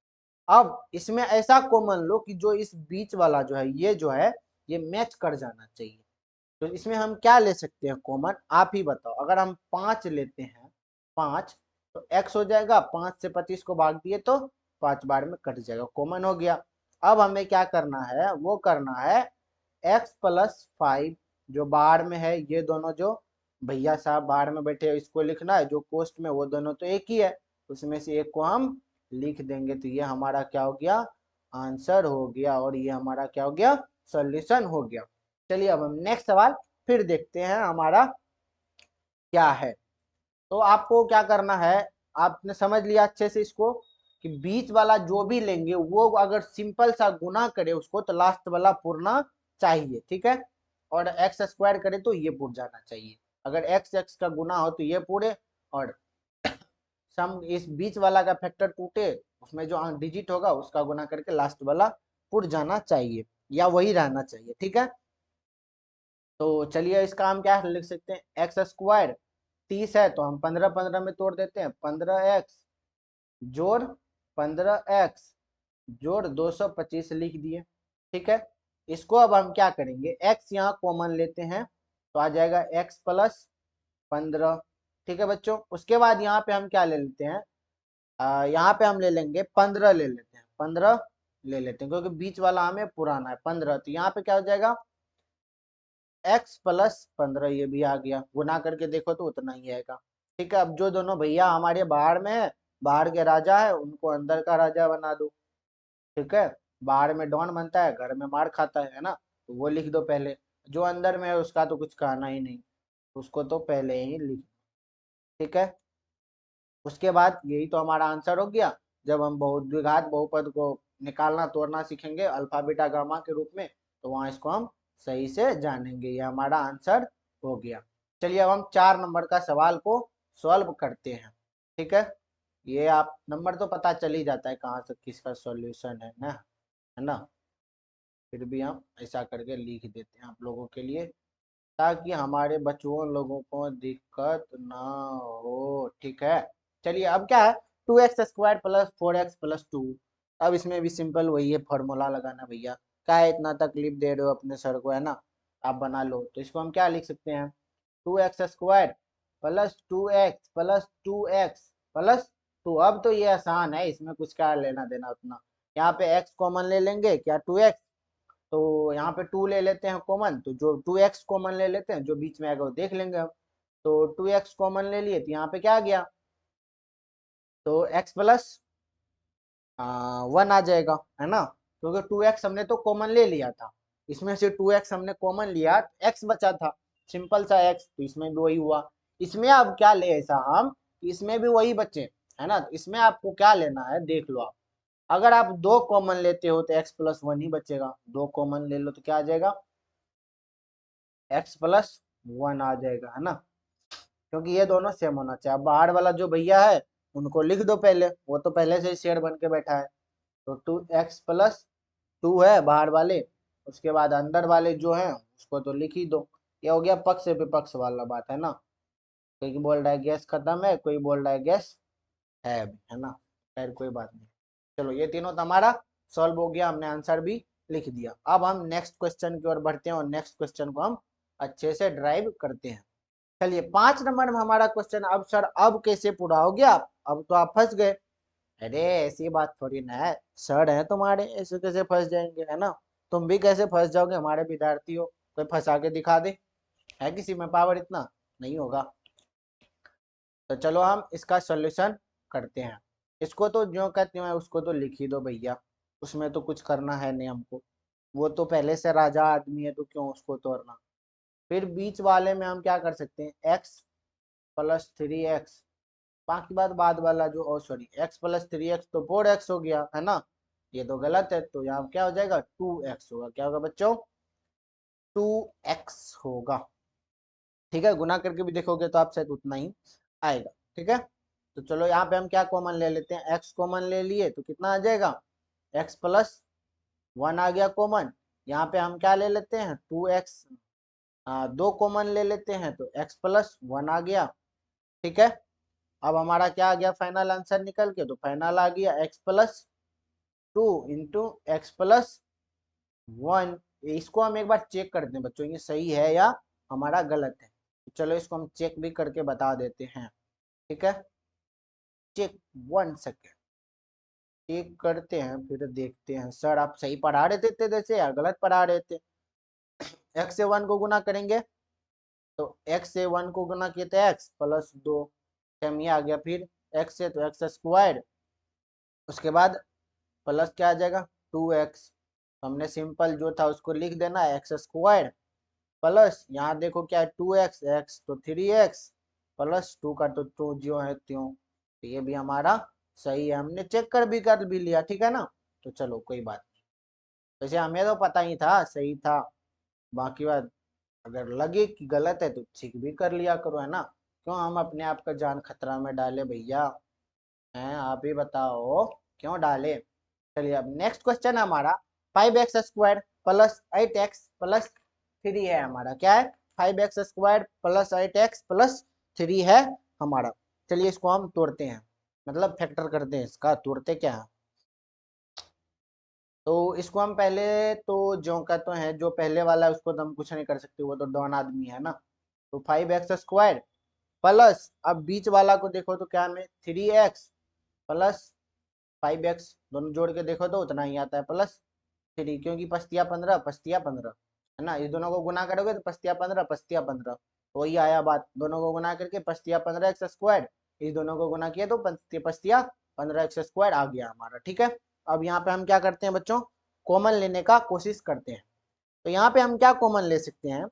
अब इसमें ऐसा कॉमन लो कि जो इस बीच वाला जो है, ये जो है ये मैच कर जाना चाहिए। तो इसमें हम क्या ले सकते हैं कॉमन, आप ही बताओ। अगर हम 5 लेते हैं, 5 तो x हो जाएगा, 5 से 25 को भाग दिए तो 5 बार में कट जाएगा, कॉमन हो गया। अब हमें क्या करना है, वो करना है x प्लस 5, जो बाहर में है, ये दोनों जो भैया साहब बाहर में बैठे हैं इसको लिखना है, जो कोष्ट में वो दोनों तो एक ही है, उसमें से एक को हम लिख देंगे, तो ये हमारा क्या हो गया, आंसर हो गया, और ये हमारा क्या हो गया, सॉल्यूशन हो गया। चलिए अब हम नेक्स्ट सवाल फिर देखते हैं हमारा क्या है। तो आपको क्या करना है, आपने समझ लिया अच्छे से इसको, कि बीच वाला जो भी लेंगे वो अगर सिंपल सा गुना करे उसको तो लास्ट वाला पूरना चाहिए, ठीक है। और एक्स स्क्वायर करे तो ये पूर जाना चाहिए, अगर एक्स एक्स का गुना हो तो ये पूरे, और सम इस बीच वाला का फैक्टर टूटे, उसमें जो डिजिट होगा उसका गुना करके लास्ट वाला पुर जाना चाहिए, या वही रहना चाहिए, ठीक है। तो चलिए इसका हम क्या लिख सकते हैं, एक्स स्क्वायर 30 है तो हम 15 15 में तोड़ देते हैं, 15x जोड़ 15x जोड़ 225 लिख दिए, ठीक है। इसको अब हम क्या करेंगे, x यहाँ कॉमन लेते हैं तो आ जाएगा x प्लस 15, ठीक है बच्चों। उसके बाद यहाँ पे हम क्या ले लेते हैं, यहाँ पे हम ले लेंगे 15 ले लेते हैं, 15 ले लेते हैं, क्योंकि बीच वाला हमें पुराना है 15, तो यहाँ पे क्या हो जाएगा x प्लस 15, ये भी आ गया, गुना करके देखो तो उतना ही आएगा, ठीक है। अब जो दोनों भैया हमारे बाहर में है, बाहर के राजा है, उनको अंदर का राजा बना दो, ठीक है। बाहर में डॉन बनता है, घर में मार खाता है ना, तो वो लिख दो पहले, जो अंदर में है उसका तो कुछ कहना ही नहीं, उसको तो पहले ही लिख, ठीक है। उसके बाद यही तो हमारा आंसर हो गया। जब हम द्विघात बहुपद को निकालना तोड़ना सीखेंगे अल्फा बीटा गामा के रूप में, तो वहां इसको हम सही से जानेंगे, ये हमारा आंसर हो गया। चलिए अब हम 4 नंबर का सवाल को सॉल्व करते हैं, ठीक है। ये आप नंबर तो पता चल ही जाता है कहाँ से किसका सॉल्यूशन है ना, है ना। फिर भी हम ऐसा करके लिख देते हैं आप लोगों के लिए, ताकि हमारे बच्चों लोगों को दिक्कत ना हो, ठीक है। चलिए अब क्या है, 2x² प्लस 4x+2, अब इसमें भी सिंपल वही है, फॉर्मूला लगाना भैया, क्या है इतना तकलीफ दे रहे हो अपने सर को, है ना। आप बना लो, तो इसको हम क्या लिख सकते हैं, 2x² प्लस 2x+2x+2, अब तो ये आसान है, इसमें कुछ क्या लेना देना उतना। यहाँ पे x कॉमन ले लेंगे, क्या 2x, तो यहाँ पे 2 ले लेते हैं कॉमन, तो जो 2x कॉमन ले लेते हैं, जो बीच में आएगा वो देख लेंगे हम। तो 2x कॉमन ले लिए तो यहाँ पे क्या आ गया, तो x प्लस 1 आ जाएगा, है ना, क्योंकि 2x हमने तो कॉमन ले लिया था, इसमें से 2x हमने कॉमन लिया, x बचा था, सिंपल सा x, तो इसमें भी वही हुआ। इसमें अब क्या ले ऐसा हम, इसमें भी वही बचे, है ना। तो इसमें आपको क्या लेना है देख लो आप, अगर आप 2 कॉमन लेते हो तो x+1 ही बचेगा, 2 कॉमन ले लो तो क्या आ जाएगा, x+1 आ जाएगा, है ना, क्योंकि ये दोनों सेम होना चाहिए। अब बाहर वाला जो भैया है उनको लिख दो पहले, वो तो पहले से ही शेर बन के बैठा है, तो 2x+2 है बाहर वाले, उसके बाद अंदर वाले जो है उसको तो लिख ही दो। ये हो गया पक्ष विपक्ष वाला बात, है ना। कोई बोल रहा है गैस खत्म है, कोई बोल रहा है गैस है भी, है ना। खैर कोई बात नहीं। चलो ये तीनों तो हमारा सॉल्व हो गया, हमने आंसर भी लिख दिया। अब हम नेक्स्ट क्वेश्चन की ओर बढ़ते हैं और नेक्स्ट क्वेश्चन को हम अच्छे से ड्राइव करते हैं। चलिए 5 नंबर में हमारा क्वेश्चन, अब सर अब कैसे पूरा हो गया, अब तो आप फंस गए। अरे ऐसी बात थोड़ी ना है, सर है तुम्हारे, ऐसे कैसे फंस जाएंगे, है ना। तुम भी कैसे फंस जाओगे, हमारे विद्यार्थी हो, कोई फंसा के दिखा दे, है किसी में पावर इतना, नहीं होगा। तो चलो हम इसका सॉल्यूशन करते हैं। इसको तो जो कहते हैं उसको तो लिख ही दो भैया, उसमें तो कुछ करना है नहीं हमको, वो तो पहले से राजा आदमी है तो क्यों उसको तोड़ना। फिर बीच वाले में हम क्या कर सकते हैं, एक्स प्लस 3x, बाकी बात बाद वाला जो, ओ सॉरी, x+3x तो 4x हो गया, है ना। ये तो गलत है, तो यहाँ क्या हो जाएगा, 2x होगा। क्या होगा बच्चों, 2x होगा। ठीक है, गुना करके भी देखोगे तो आप शायद उतना ही आएगा। ठीक है, तो चलो यहाँ पे हम क्या कॉमन ले लेते हैं, x कॉमन ले लिए तो कितना आ जाएगा, x+1 आ गया कॉमन। यहाँ पे हम क्या ले लेते हैं, 2x, 2 कॉमन ले लेते हैं तो x+1 आ गया। ठीक है, अब हमारा क्या आ गया फाइनल आंसर निकल के, तो फाइनल आ गया x+2 इंटू x+1। इसको हम एक बार चेक करते हैं बच्चों, ये सही है या हमारा गलत है। तो चलो इसको हम चेक भी करके बता देते हैं। ठीक है, चेक 1 सेकेंड, चेक करते हैं फिर देखते हैं। सर आप सही पढ़ा रहे थे जैसे या गलत पढ़ा रहे थे। x से 1 को गुना करेंगे तो x से 1 को गुना किए थे x+2, सेम ये आ गया। फिर x से तो x², उसके बाद प्लस क्या आ जाएगा 2x। हमने सिंपल जो था उसको लिख देना x² प्लस यहाँ देखो क्या है 2x, x तो 3x प्लस 2 का तो 2 जो है त्यों। तो ये भी हमारा सही है, हमने चेक कर भी लिया। ठीक है ना, तो चलो कोई बात नहीं। वैसे हमें तो पता ही था सही था, बाकी बात अगर लगे कि गलत है तो ठीक भी कर लिया करो, है ना। क्यों हम अपने आप का जान खतरा में डाले भैया, हैं आप ही बताओ क्यों डाले। चलिए अब नेक्स्ट क्वेश्चन है हमारा, 5x² प्लस 8x प्लस 3 है हमारा। क्या है, 5x² प्लस 8x प्लस 3 है हमारा। चलिए इसको हम तोड़ते हैं, मतलब फैक्टर करते हैं इसका, तोड़ते क्या है। तो इसको हम पहले तो जो का तो है, जो पहले वाला है उसको तो हम कुछ नहीं कर सकते, वो तो डॉन आदमी है ना। तो 5x² प्लस, अब बीच वाला को देखो तो क्या में 3x प्लस 5x, दोनों जोड़ के देखो तो उतना ही आता है +3, क्योंकि पस्तिया 15 पस्तिया 15, है ना। इस दोनों को गुना करोगे तो पस्तिया 15 पस्तिया 15, तो वही आया बात। दोनों को गुना करके पस्तिया 15x², इस दोनों को गुना किया तो पस्तिया 15x² आ गया हमारा। ठीक है, अब यहाँ पे हम क्या करते हैं बच्चों, कॉमन लेने का कोशिश करते हैं। तो यहाँ पे हम क्या कॉमन ले सकते हैं,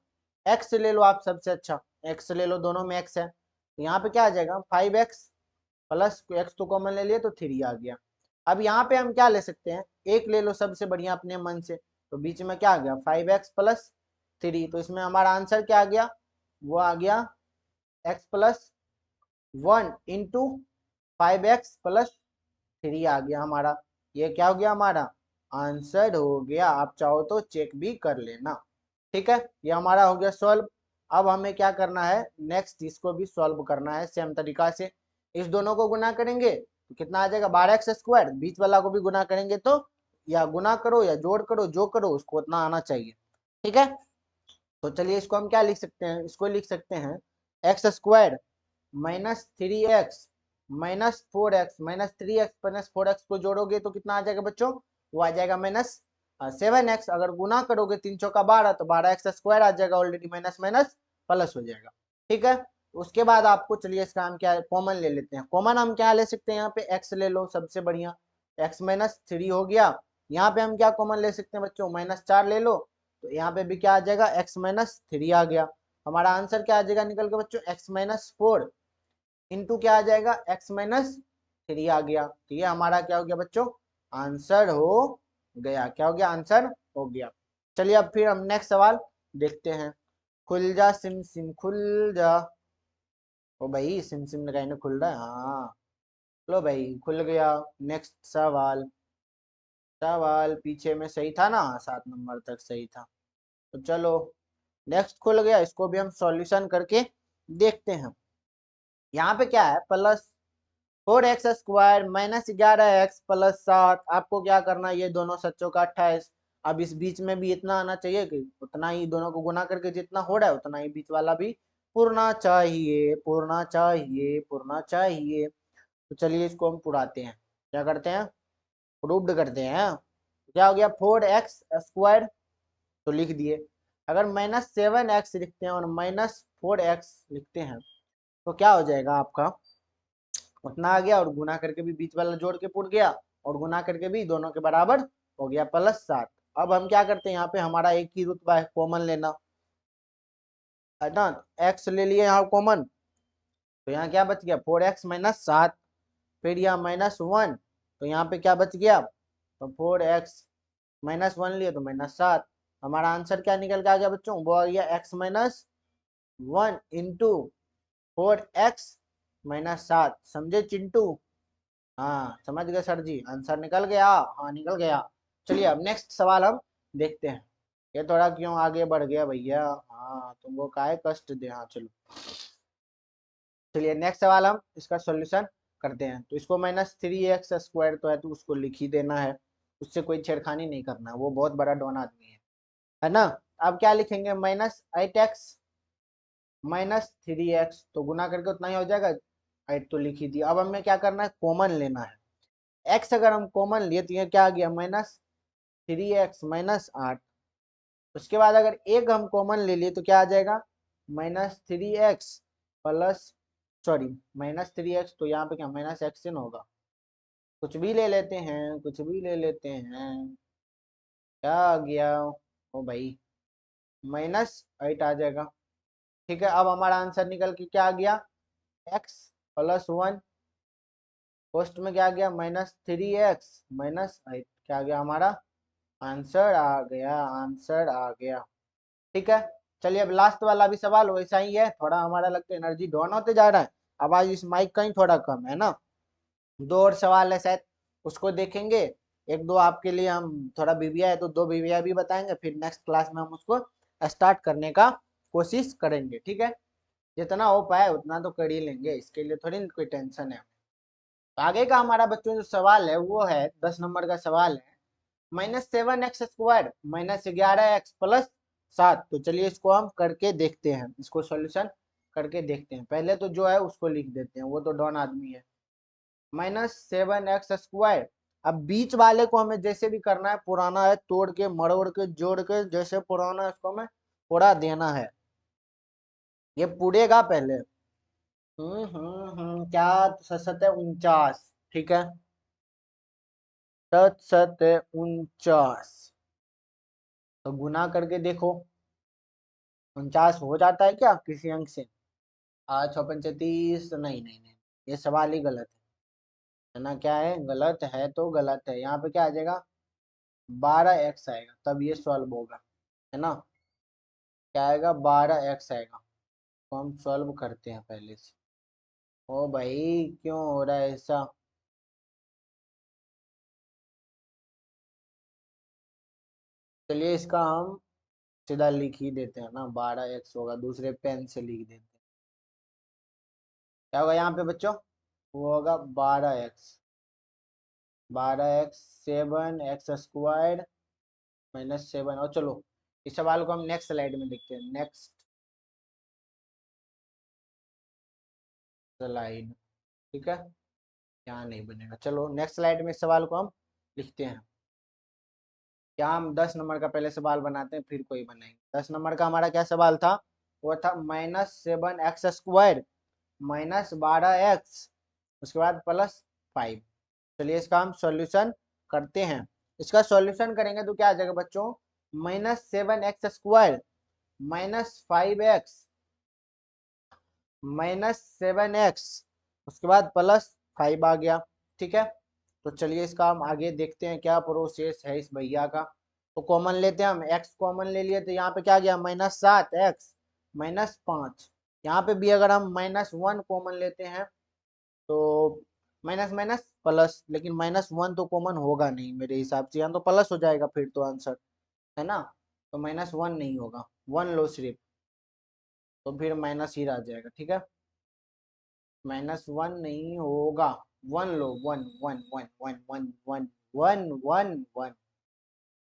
x ले लो आप, सबसे अच्छा x ले लो, दोनों में x है। तो यहाँ पे क्या आ जाएगा 5x प्लस x तो कॉमन ले लिए तो 3 आ गया। अब यहाँ पे हम क्या ले सकते हैं, एक ले लो सबसे बढ़िया अपने मन से, तो बीच में क्या आ गया 5x+3, तो इसमें हमारा आंसर क्या आ गया, वो आ गया x+1 इंटू 5x+3 आ गया हमारा। ये क्या हो गया हमारा आंसर हो गया, आप चाहो तो चेक भी कर लेना। ठीक है, ये हमारा हो गया सॉल्व। अब हमें क्या करना है, नेक्स्ट इसको भी सॉल्व करना है सेम तरीका से। इस दोनों को गुना करेंगे तो कितना आ जाएगा 12x², बीच वाला को भी गुना करेंगे तो, या गुना करो या जोड़ करो, जो करो उसको उतना आना चाहिए। ठीक है, तो चलिए इसको हम क्या लिख सकते हैं, इसको लिख सकते हैं x² -3x -4x -3x -4x को जोड़ोगे तो कितना आ जाएगा बच्चों, वो आ जाएगा -7x। अगर गुना करोगे 3 चौका 12 तो 12x² आ जाएगा, ऑलरेडी माइनस माइनस प्लस हो जाएगा। ठीक है, उसके बाद आपको, चलिए इसका हम क्या कॉमन ले लेते हैं। कॉमन हम क्या ले सकते हैं, यहाँ पे x ले लो सबसे बढ़िया, x-3 हो गया। यहाँ पे हम क्या कॉमन ले सकते हैं बच्चों, -4 ले लो, तो यहाँ पे भी क्या आ जाएगा x-3 आ गया। हमारा आंसर क्या आ जाएगा निकल के बच्चों, x-4 इंटू क्या आ जाएगा x-3 आ गया। तो ये हमारा क्या हो गया बच्चों, आंसर हो गया। क्या हो गया, आंसर हो गया। चलिए अब फिर हम नेक्स्ट सवाल देखते हैं। खुल जा सिम सिम खुल जा, ओ भाई सिम सिम लगाने खुल रहा है, हाँ लो भाई खुल गया। नेक्स्ट सवाल, सवाल पीछे में सही था ना, 7 नंबर तक सही था। तो चलो नेक्स्ट खुल गया, इसको भी हम सॉल्यूशन करके देखते हैं। यहाँ पे क्या है, 4x² माइनस 11x प्लस 7, आपको क्या करना है, ये दोनों सच्चों का 28। अब इस बीच में भी इतना आना चाहिए कि उतना ही दोनों को गुना करके जितना हो रहा है उतना ही बीच वाला भी पुरना चाहिए, पुरना चाहिए, पुरना चाहिए। तो चलिए इसको हम पुराते हैं, क्या करते हैं, प्रूव्ड करते हैं। क्या हो गया, 4x² तो लिख दिए। अगर -7x लिखते हैं और -4x लिखते हैं तो क्या हो जाएगा आपका, उतना आ गया, और गुना करके भी बीच वाला जोड़ के पुट गया, और गुना करके भी दोनों के बराबर हो गया +7। अब हम क्या करते हैं, यहाँ पे हमारा एक ही रुतबा है, कॉमन लेना है ना। x ले लिए यहाँ कॉमन, तो यहाँ क्या बच गया, 4x - 7, फिर यहाँ -1, तो यहाँ पे क्या बच गया, तो 4x -1 लिए तो -7। हमारा आंसर क्या निकल के आ गया बच्चों, वो आ गया x-1 इंटू 4x - 7। समझे चिंटू, हाँ समझ गए सर जी, आंसर निकल गया, हाँ निकल गया। चलिए अब नेक्स्ट सवाल हम देखते हैं। ये थोड़ा क्यों आगे बढ़ गया भैया, हाँ तुमको काहे कष्ट दे, हाँ चलो। चलिए नेक्स्ट सवाल हम इसका सॉल्यूशन करते हैं। तो इसको -3x² तो है, तो उसको लिख ही देना है, उससे कोई छेड़खानी नहीं करना, वो बहुत बड़ा डॉन आदमी है ना। अब क्या लिखेंगे, -8x -3x, तो गुना करके उतना ही हो जाएगा, 8 तो लिख ही दिया। अब हमें क्या करना है, कॉमन लेना है। x अगर हम कॉमन लिए तो ये क्या आ गया, -3x -8। उसके बाद अगर एक हम कॉमन ले लिए तो क्या आ जाएगा, -3x प्लस, सॉरी -3x, तो यहाँ पे क्या -x होगा, कुछ भी ले लेते हैं, कुछ भी ले लेते हैं, क्या आ गया ओ भाई, -8 आ जाएगा। ठीक है, अब हमारा आंसर निकल के क्या आ गया, x+1, पोस्ट में क्या आ गया, -3x -8, क्या आ गया हमारा आंसर, आ गया, आंसर आ गया। ठीक है, चलिए अब लास्ट वाला भी सवाल वैसा ही है, थोड़ा हमारा लगता है एनर्जी डाउन होते जा रहा है, आवाज इस माइक का ही थोड़ा कम है ना। 2 और सवाल है शायद, उसको देखेंगे। एक दो आपके लिए हम, थोड़ा बीबिया है तो 2 बीबिया भी बताएंगे, फिर नेक्स्ट क्लास में हम उसको स्टार्ट करने का कोशिश करेंगे। ठीक है, जितना हो पाए उतना तो कर ही लेंगे, इसके लिए थोड़ी कोई टेंशन है। आगे का हमारा बच्चों जो सवाल है वो है 10 नंबर का सवाल है, -7x² -11x प्लस 7। तो चलिए इसको हम करके देखते हैं, इसको सॉल्यूशन करके देखते हैं। पहले तो जो है उसको लिख देते हैं, वो तो डॉन आदमी है। -7x², अब बीच वाले को हमें जैसे भी करना है, पुराना है, तोड़ के मरोड़ के जोड़ के जैसे पुराना है उसको हमें पूरा देना है, ये पूरेगा पहले। क्या, 7×7 = 49, ठीक है, 7×7 = 49, तो गुना करके देखो, 49 हो जाता है क्या किसी अंक से, 8×6 = 35, नहीं नहीं नहीं, ये सवाल ही गलत है ना, क्या है, गलत है तो गलत है। यहाँ पे क्या आ जाएगा, 12x आएगा, तब ये सॉल्व होगा, है ना। क्या आएगा, 12x आएगा, तो हम सॉल्व करते हैं पहले से। ओ भाई क्यों हो रहा है ऐसा, चलिए इसका हम सीधा लिख ही देते हैं ना, 12x होगा, दूसरे पेन से लिख देते हैं। क्या होगा यहाँ पे बच्चों, वो होगा 12x 7x² -7। और चलो इस सवाल को हम नेक्स्ट स्लाइड में देखते हैं, नेक्स्ट स्लाइड, ठीक है, यहाँ नहीं बनेगा, चलो नेक्स्ट स्लाइड में इस सवाल को हम लिखते हैं। क्या हम 10 नंबर का पहले सवाल बनाते हैं फिर कोई बनाएंगे। 10 नंबर का हमारा क्या सवाल था, वो था -7x² -12x, उसके बाद +5। चलिए इसका हम सॉल्यूशन करते हैं। इसका सॉल्यूशन करेंगे तो क्या आ जाएगा बच्चों, -7x² -5x -7x, उसके बाद +5 आ गया। ठीक है, तो चलिए इसका हम आगे देखते हैं क्या प्रोसेस है इस भैया का। तो कॉमन लेते हैं हम, x कॉमन ले लिए तो यहाँ पे क्या गया, -7x -5। यहाँ पे भी अगर हम -1 कॉमन लेते हैं तो माइनस माइनस प्लस, लेकिन -1 तो कॉमन होगा नहीं मेरे हिसाब से, यहाँ तो प्लस हो जाएगा फिर तो आंसर, है ना। तो -1 नहीं होगा, 1 लो सिर्फ, तो फिर माइनस ही रह जाएगा। ठीक है, -1 नहीं होगा, 1 लो, 1 1 1 1 1 1 1 1 1,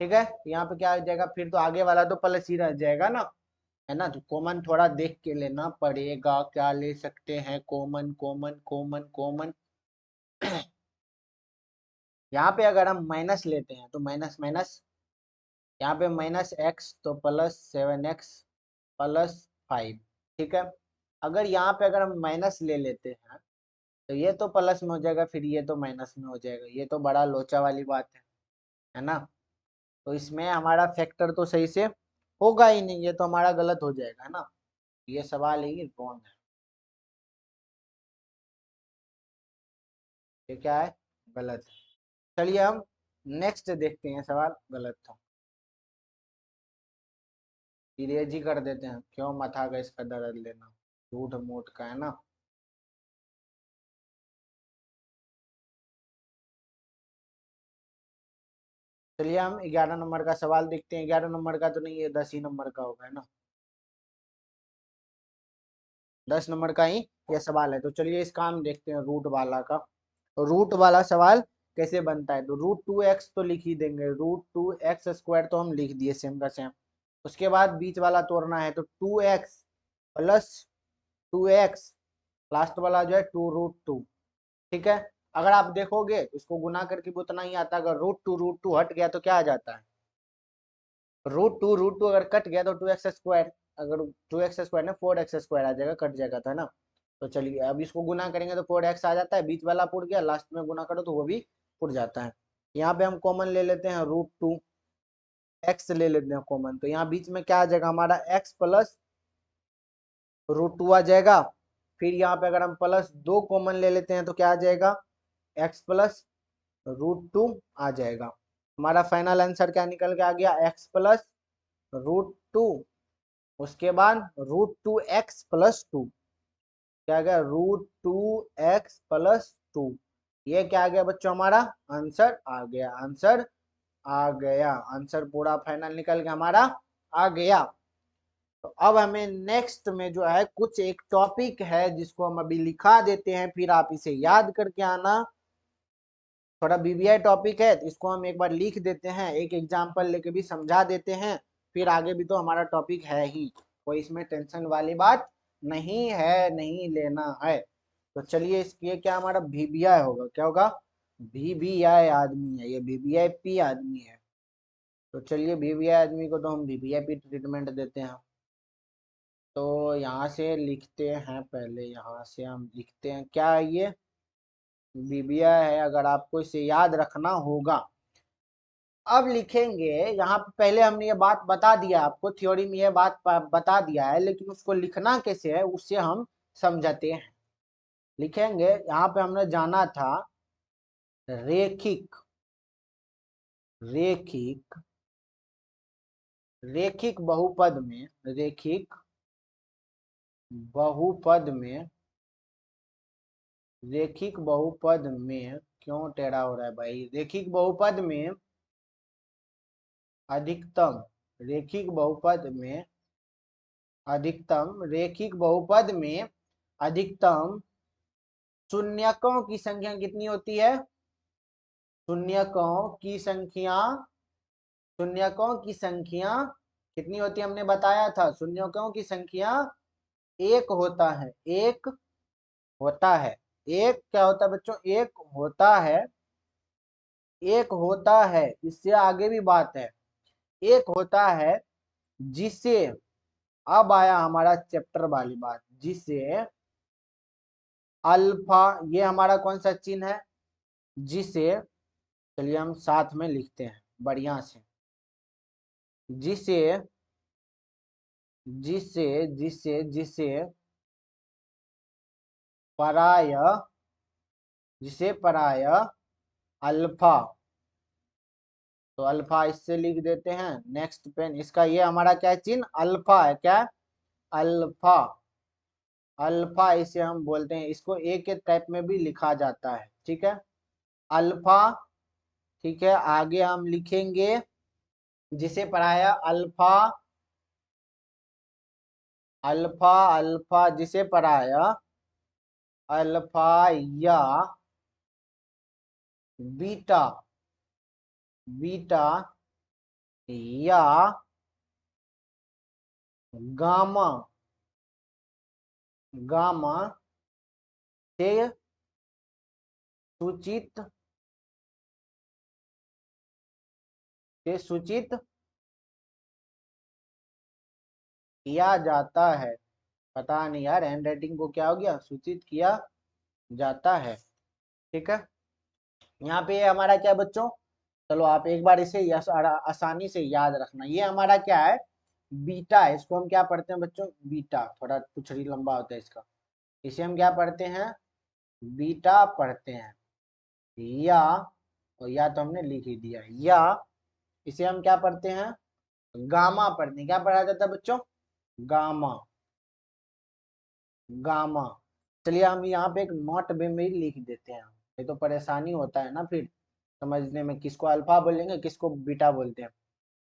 ठीक है। यहाँ पे क्या आ जाएगा, फिर तो आगे वाला तो प्लस ही रह जाएगा ना, है ना। तो कॉमन थोड़ा देख के लेना पड़ेगा, क्या ले सकते हैं, कॉमन कॉमन कॉमन कॉमन। यहाँ पे अगर हम माइनस लेते हैं तो माइनस माइनस, यहाँ पे माइनस एक्स तो प्लस 7x प्लस 5, ठीक है। अगर यहाँ पे अगर हम माइनस ले लेते हैं तो ये तो प्लस में हो जाएगा, फिर ये तो माइनस में हो जाएगा, ये तो बड़ा लोचा वाली बात है ना। तो इसमें हमारा फैक्टर तो सही से होगा ही नहीं, ये तो हमारा गलत हो जाएगा, है ना। ये सवाल ही रॉन्ग है, ये क्या है, गलत है। चलिए हम नेक्स्ट देखते हैं, सवाल गलत था, इरेज ही कर देते हैं, क्यों माथा का इसका दर्द लेना, झूठ मूठ का, है ना। चलिए हम 11 नंबर का सवाल देखते हैं, 11 नंबर का तो नहीं, ये 10 ही नंबर का होगा, है ना, 10 नंबर का ही ये सवाल है। तो चलिए इसका हम देखते हैं रूट वाला का। तो रूट वाला सवाल कैसे बनता है, तो √2x तो लिख ही देंगे, √2x² तो हम लिख दिए सेम का सेम। उसके बाद बीच वाला तोड़ना है, तो 2x प्लस 2x, लास्ट वाला जो है 2√2, ठीक है। अगर आप देखोगे तो इसको गुना करके भी उतना ही आता है, अगर √2 हट गया तो क्या आ जाता है, √2 अगर कट गया तो 2x², अगर 2x² ने 4x² आ जाएगा, कट जाएगा था ना। तो चलिए अब इसको गुना करेंगे तो 4x आ जाता है, बीच वाला पुट गया, लास्ट में गुना करो तो वो भी पुट जाता है। यहाँ पे हम कॉमन ले लेते हैं, √2x ले लेते हैं कॉमन, तो यहाँ बीच में क्या आ जाएगा हमारा, x प्लस √2 आ जाएगा। फिर यहाँ पे अगर हम प्लस 2 कॉमन ले लेते हैं तो क्या आ जाएगा, x प्लस √2 आ जाएगा। हमारा फाइनल आंसर क्या निकल के आ गया, x प्लस √2, उसके बाद √2x+2, क्या गया, √2x+2, ये क्या आ गया बच्चों, हमारा आंसर आ गया, आंसर आ गया, आंसर पूरा फाइनल निकल के हमारा आ गया। तो अब हमें नेक्स्ट में जो है कुछ एक टॉपिक है जिसको हम अभी लिखा देते हैं, फिर आप इसे याद करके आना। थोड़ा बीबीआई टॉपिक है तो इसको हम एक बार लिख देते हैं, एक एग्जाम्पल लेके भी समझा देते हैं, फिर आगे भी तो हमारा टॉपिक है ही, कोई इसमें टेंशन वाली बात नहीं है, नहीं लेना है। तो चलिए इसके क्या हमारा बीबीआई होगा, क्या होगा, बीबीआई आदमी है, ये बीबीआईपी आदमी है। तो चलिए बीबीआई आदमी को तो हम बीबीआईपी ट्रीटमेंट देते हैं। तो यहाँ से लिखते हैं, पहले यहाँ से हम लिखते हैं, क्या है ये, बीबीआई है, अगर आपको इसे याद रखना होगा। अब लिखेंगे, यहाँ पे पहले हमने ये बात बता दिया आपको, थ्योरी में ये बात बता दिया है, लेकिन उसको लिखना कैसे है उससे हम समझते हैं। लिखेंगे, यहाँ पे हमने जाना था रेखिक, रेखिक रेखिक बहुपद में, रेखिक बहुपद में, रेखिक बहुपद में, क्यों टेढ़ा हो रहा है भाई, रेखिक बहुपद में अधिकतम, रेखिक बहुपद में अधिकतम, रेखिक बहुपद में अधिकतम शून्यकों की संख्या कितनी होती है, शून्यकों की संख्या, शून्यकों की संख्या कितनी होती है, हमने बताया था शून्यकों की संख्या एक होता है, एक होता है, एक क्या होता है बच्चों, एक होता है, एक होता है, इससे आगे भी बात है, एक होता है जिसे, अब आया हमारा चैप्टर वाली बात, जिसे अल्फा, ये हमारा कौन सा चिन्ह है, जिसे, चलिए हम साथ में लिखते हैं बढ़िया से, जिसे, जिसे जिसे जिसे पराय, जिसे पराय अल्फा, तो अल्फा इससे लिख देते हैं, नेक्स्ट पेन इसका, ये हमारा क्या है चिन्ह, अल्फा है, क्या, अल्फा, अल्फा इसे हम बोलते हैं, इसको ए के टाइप में भी लिखा जाता है, ठीक है, अल्फा, ठीक है। आगे हम लिखेंगे जिसे पढ़ाया अल्फा, अल्फा, अल्फा जिसे पढ़ाया अल्फा या बीटा बीटा या गामा गामा से सूचित किया जाता है। पता नहीं यार, हैंड राइटिंग को क्या हो गया, सूचित किया जाता है। ठीक है, यहाँ पे हमारा क्या बच्चों, चलो आप एक बार इसे आसानी से याद रखना। ये हमारा क्या है, बीटा है। इसको हम क्या पढ़ते हैं बच्चों, बीटा। थोड़ा कुछ ही लंबा होता है इसका। इसे हम क्या पढ़ते हैं, बीटा पढ़ते हैं। या, और या तो हमने लिख ही दिया, या इसे हम क्या पढ़ते हैं, गामा पढ़ते हैं। क्या पढ़ा जाता है बच्चों, गामा गामा। चलिए हम यहाँ पे एक नोट में भी लिख देते हैं, ये तो परेशानी होता है ना फिर समझने में, किसको अल्फा बोलेंगे किसको बीटा बोलते हैं।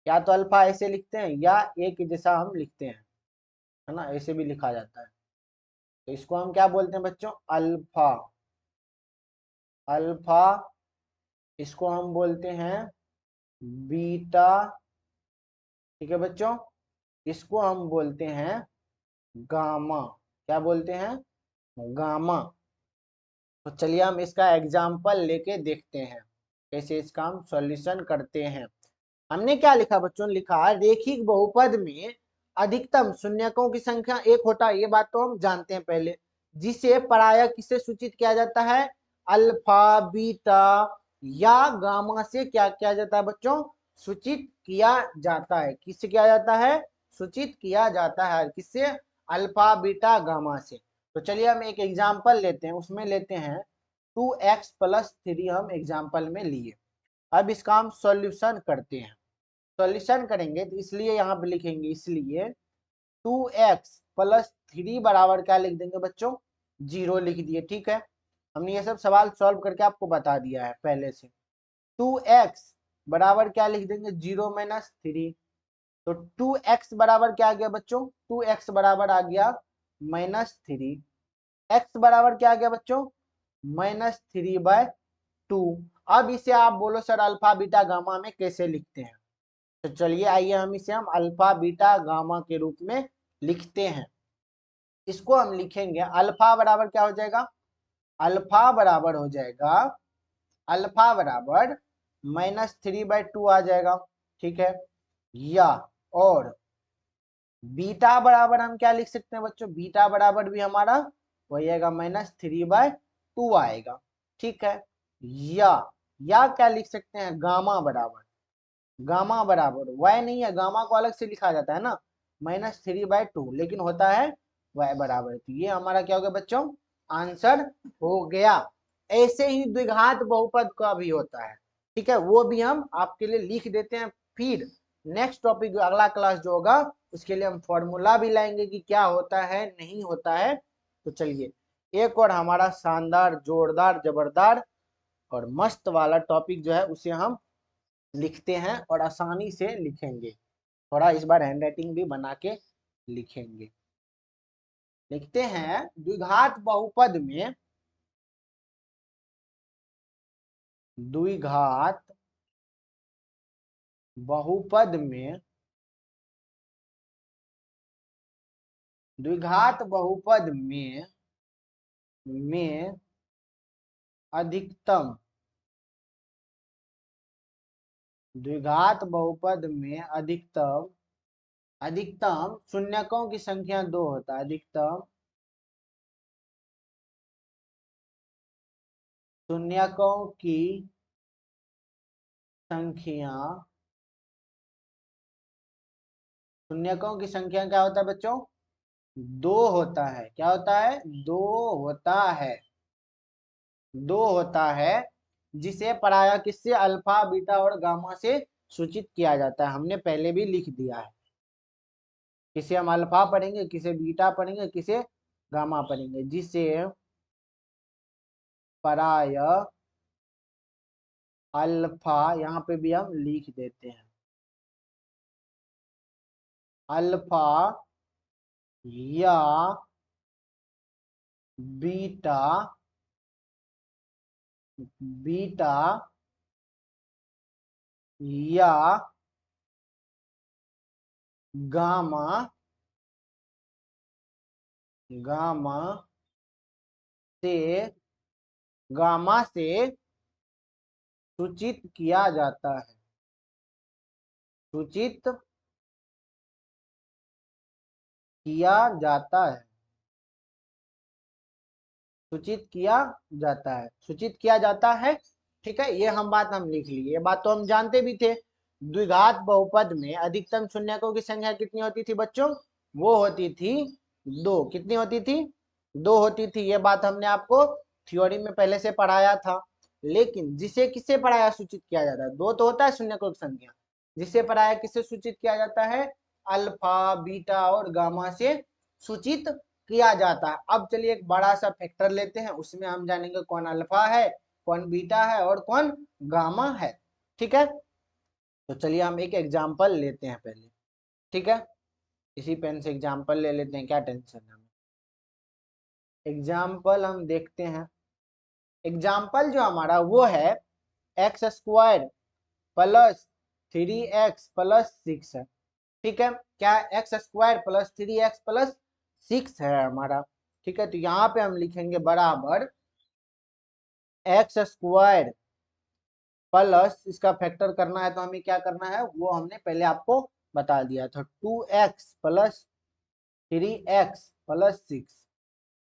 या तो अल्फा ऐसे लिखते हैं, या एक जैसा हम लिखते हैं, है ना, ऐसे भी लिखा जाता है। तो इसको हम क्या बोलते हैं बच्चों, अल्फा। अल्फा, इसको हम बोलते हैं बीटा। ठीक है बच्चों, इसको हम बोलते हैं गामा। क्या बोलते हैं, गामा। तो चलिए हम इसका एग्जाम्पल लेके देखते हैं कैसे इसका हम सॉल्यूशन करते हैं। हमने क्या लिखा बच्चों, लिखा रेखिक बहुपद में अधिकतम शून्यकों की संख्या एक होता है, ये बात तो हम जानते हैं पहले, जिसे प्रायः किससे सूचित किया जाता है, अल्फा बीटा या गामा से क्या किया जाता है बच्चों, सूचित किया जाता है। किससे किया जाता है, सूचित किया जाता है, किससे, अल्फा बीटा गामा से। तो चलिए हम एक एग्जाम्पल लेते हैं, उसमें लेते हैं 2x+3 हम एग्जाम्पल में लिए। अब इसका हम सॉल्यूशन करते हैं। सॉल्यूशन करेंगे तो इसलिए यहाँ पे लिखेंगे, इसलिए 2x+3 बराबर क्या लिख देंगे बच्चों, 0 लिख दिए। ठीक है, हमने ये सब सवाल सॉल्व करके आपको बता दिया है पहले से। 2x बराबर क्या लिख देंगे, 0-3। तो 2x बराबर क्या आ गया बच्चों, 2x बराबर आ गया -3। x बराबर क्या आ गया बच्चों, -3/2। अब इसे आप बोलो सर अल्फा बीटा गामा में कैसे लिखते हैं। तो चलिए आइए हम इसे हम अल्फा बीटा गामा के रूप में लिखते हैं। इसको हम लिखेंगे, अल्फा बराबर क्या हो जाएगा, अल्फा बराबर हो जाएगा, अल्फा बराबर -3/2 आ जाएगा। ठीक है, या और बीटा बराबर हम क्या लिख सकते हैं बच्चों, बीटा बराबर भी हमारा वही आएगा, -3/2 आएगा। ठीक है, या क्या लिख सकते हैं, गामा बराबर, गामा बराबर y नहीं है, गामा को अलग से लिखा जाता है ना, -3/2, लेकिन होता है y बराबर। तो ये हमारा क्या हो गया बच्चों, आंसर हो गया। ऐसे ही द्विघात बहुपद का भी होता है। ठीक है, वो भी हम आपके लिए लिख देते हैं। फिर नेक्स्ट टॉपिक अगला क्लास जो होगा उसके लिए हम फॉर्मूला भी लाएंगे कि क्या होता है नहीं होता है। तो चलिए एक और हमारा शानदार जोरदार जबरदार और मस्त वाला टॉपिक जो है उसे हम लिखते हैं और आसानी से लिखेंगे। थोड़ा इस बार हैंड राइटिंग भी बना के लिखेंगे। लिखते हैं, द्विघात बहुपद में, द्विघात बहुपद में, द्विघात बहुपद में अधिकतम, द्विघात बहुपद में अधिकतम, अधिकतम शून्यकों की संख्या 2 होता है, अधिकतम शून्यकों की संख्या, शून्यकों की संख्या क्या होता है बच्चों, 2 होता है। क्या होता है, 2 होता है, 2 होता है, जिसे पराया किससे, अल्फा बीटा और गामा से सूचित किया जाता है। हमने पहले भी लिख दिया है, किसे हम अल्फा पढ़ेंगे, किसे बीटा पढ़ेंगे, किसे गामा पढ़ेंगे, जिसे पराय अल्फा, यहाँ पे भी हम लिख देते हैं, अल्फा या बीटा बीटा या गामा गामा से सूचित किया जाता है, सूचित किया जाता है, सूचित किया जाता है, सूचित किया जाता है। ठीक है, ये हम लिख लिए, ये बात तो हम जानते भी थे। द्विघात बहुपद में अधिकतम शून्यकों की संख्या कितनी होती थी बच्चों? वो होती थी 2। कितनी होती थी? 2 होती थी। ये बात हमने आपको थ्योरी में पहले से पढ़ाया था। लेकिन जिसे किससे पढ़ाया सूचित किया जाता है? 2 तो होता है शून्यकों की संख्या, जिसे पढ़ाया किससे सूचित किया जाता है? अल्फा, बीटा और गामा से सूचित किया जाता है। अब चलिए एक बड़ा सा फैक्टर लेते हैं, उसमें हम जानेंगे कौन अल्फा है, कौन बीटा है और कौन गामा है। ठीक है, तो चलिए हम एक एग्जाम्पल लेते हैं पहले। ठीक है, इसी पेन से एग्जाम्पल ले लेते हैं, क्या टेंशन है हमें। एग्जाम्पल हम देखते हैं। एग्जाम्पल जो हमारा वो है x square plus 3x plus 6 है। ठीक है, क्या x square plus 3x plus 6 है हमारा। ठीक है, तो यहाँ पे हम लिखेंगे बराबर एक्स स्क्वायर प्लस, इसका फैक्टर करना है तो हमें क्या करना है वो हमने पहले आपको बता दिया था, 2x प्लस 3x प्लस 6।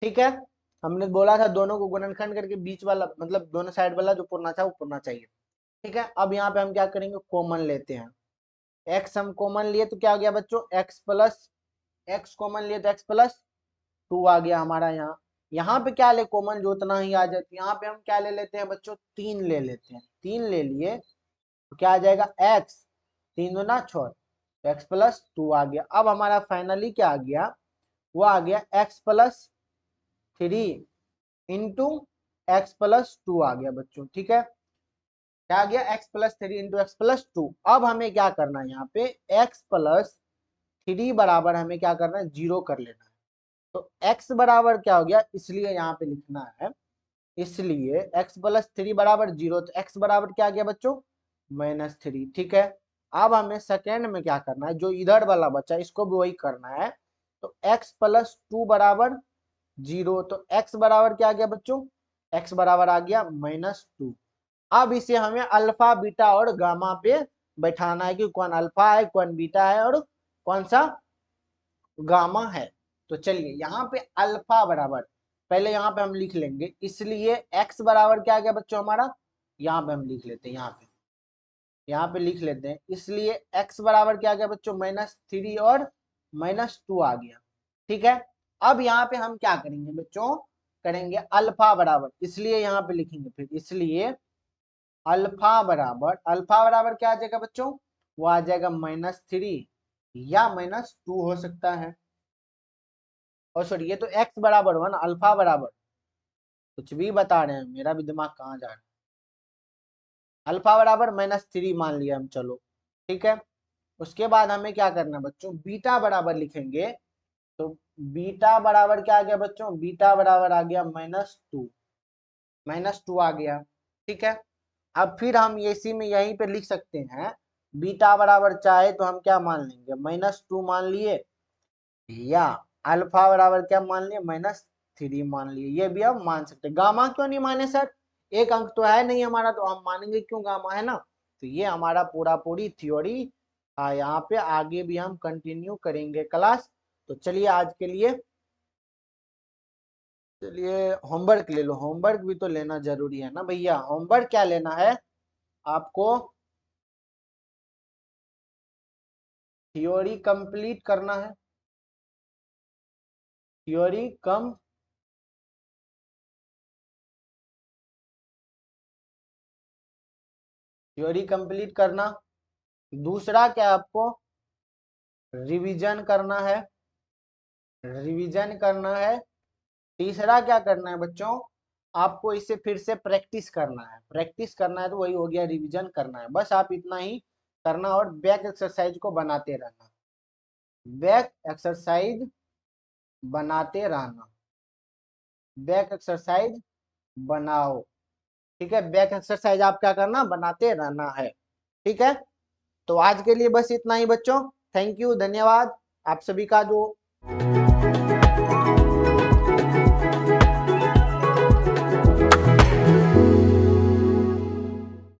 ठीक है, हमने बोला था दोनों को गुणनखंड करके बीच वाला मतलब दोनों साइड वाला जो पूर्णा था वो पूर्णा चाहिए। ठीक है, अब यहाँ पे हम क्या करेंगे, कॉमन लेते हैं। x हम कॉमन लिए तो क्या हो गया बच्चों, x कॉमन लिए तो x प्लस 2 आ गया हमारा। यहाँ यहाँ पे क्या ले कॉमन, जो उतना ही आ जाती है। यहाँ पे हम क्या ले लेते हैं बच्चों, 3 ले लेते हैं। 3 ले लिए तो क्या आ जाएगा, x 3 दूना 6, तो x प्लस 2 आ गया। अब हमारा फाइनली क्या आ गया, वो आ गया x plus 3 into x plus 2 आ गया बच्चों। ठीक है, क्या आ गया, x plus 3 into x plus 2। अब हमें क्या करना है, यहाँ पे x प्लस 3 बराबर हमें क्या करना है, 0 कर लेना है। तो x बराबर क्या हो गया, इसलिए यहाँ पे लिखना है, इसलिए x प्लस 3 बराबर 0, तो x बराबर क्या आ गया बच्चों, -3। ठीक है, अब हमें सेकेंड में क्या करना है, जो इधर वाला बच्चा इसको भी वही करना है। तो x प्लस 2 बराबर 0, तो x बराबर क्या आ गया बच्चों, x बराबर आ गया -2। अब इसे हमें अल्फा बीटा और गामा पे बैठाना है कि कौन अल्फा है, कौन बीटा है और कौन सा गामा है। तो चलिए यहाँ पे अल्फा बराबर पहले यहाँ पे हम लिख लेंगे, इसलिए x बराबर क्या आ गया बच्चों हमारा, यहाँ पे हम लिख लेते हैं, यहाँ पे लिख लेते हैं, इसलिए x बराबर क्या आ गया बच्चों, -3 और -2 आ गया। ठीक है, अब यहाँ पे हम क्या करेंगे बच्चों, करेंगे अल्फा बराबर, इसलिए यहाँ पे लिखेंगे फिर, इसलिए अल्फा बराबर क्या आ जाएगा बच्चों, वो आ जाएगा -3 या -2 हो सकता है। और सॉरी, ये तो x बराबर हुआ ना, अल्फा बराबर कुछ भी बता रहे हैं, मेरा भी दिमाग कहाँ जा रहा है। अल्फा बराबर -3 मान लिया हम, चलो ठीक है। उसके बाद हमें क्या करना है बच्चों, बीटा बराबर लिखेंगे। तो बीटा बराबर क्या आ गया बच्चों, बीटा बराबर आ गया -2 आ गया। ठीक है, अब फिर हम इसी में यहीं पे लिख सकते हैं, बीटा बराबर चाहे तो हम क्या मान लेंगे, -2 मान लिए, या अल्फा बराबर क्या मान लिए, -3 मान लिए। ये भी हम मान सकते हैं। गामा क्यों नहीं माने सर, एक अंक तो है नहीं हमारा, तो हम मानेंगे क्यों गामा, है ना। तो ये हमारा पूरी थ्योरी, यहाँ पे आगे भी हम कंटिन्यू करेंगे क्लास। तो चलिए आज के लिए, चलिए होमवर्क ले लो, होमवर्क भी तो लेना जरूरी है ना भैया। होमवर्क क्या लेना है आपको, थ्योरी कंप्लीट करना है, थ्योरी कम थ्योरी कंप्लीट करना। दूसरा क्या आपको, रिवीजन करना है, रिवीजन करना है। तीसरा क्या करना है बच्चों, आपको इसे फिर से प्रैक्टिस करना है, प्रैक्टिस करना है, तो वही हो गया रिवीजन करना है। बस आप इतना ही करना और बैक एक्सरसाइज को बनाते रहना, बैक एक्सरसाइज बनाते रहना, बैक एक्सरसाइज बनाओ। ठीक है, बैक एक्सरसाइज आप क्या करना, बनाते रहना है। ठीक है, तो आज के लिए बस इतना ही बच्चों। थैंक यू, धन्यवाद आप सभी का जो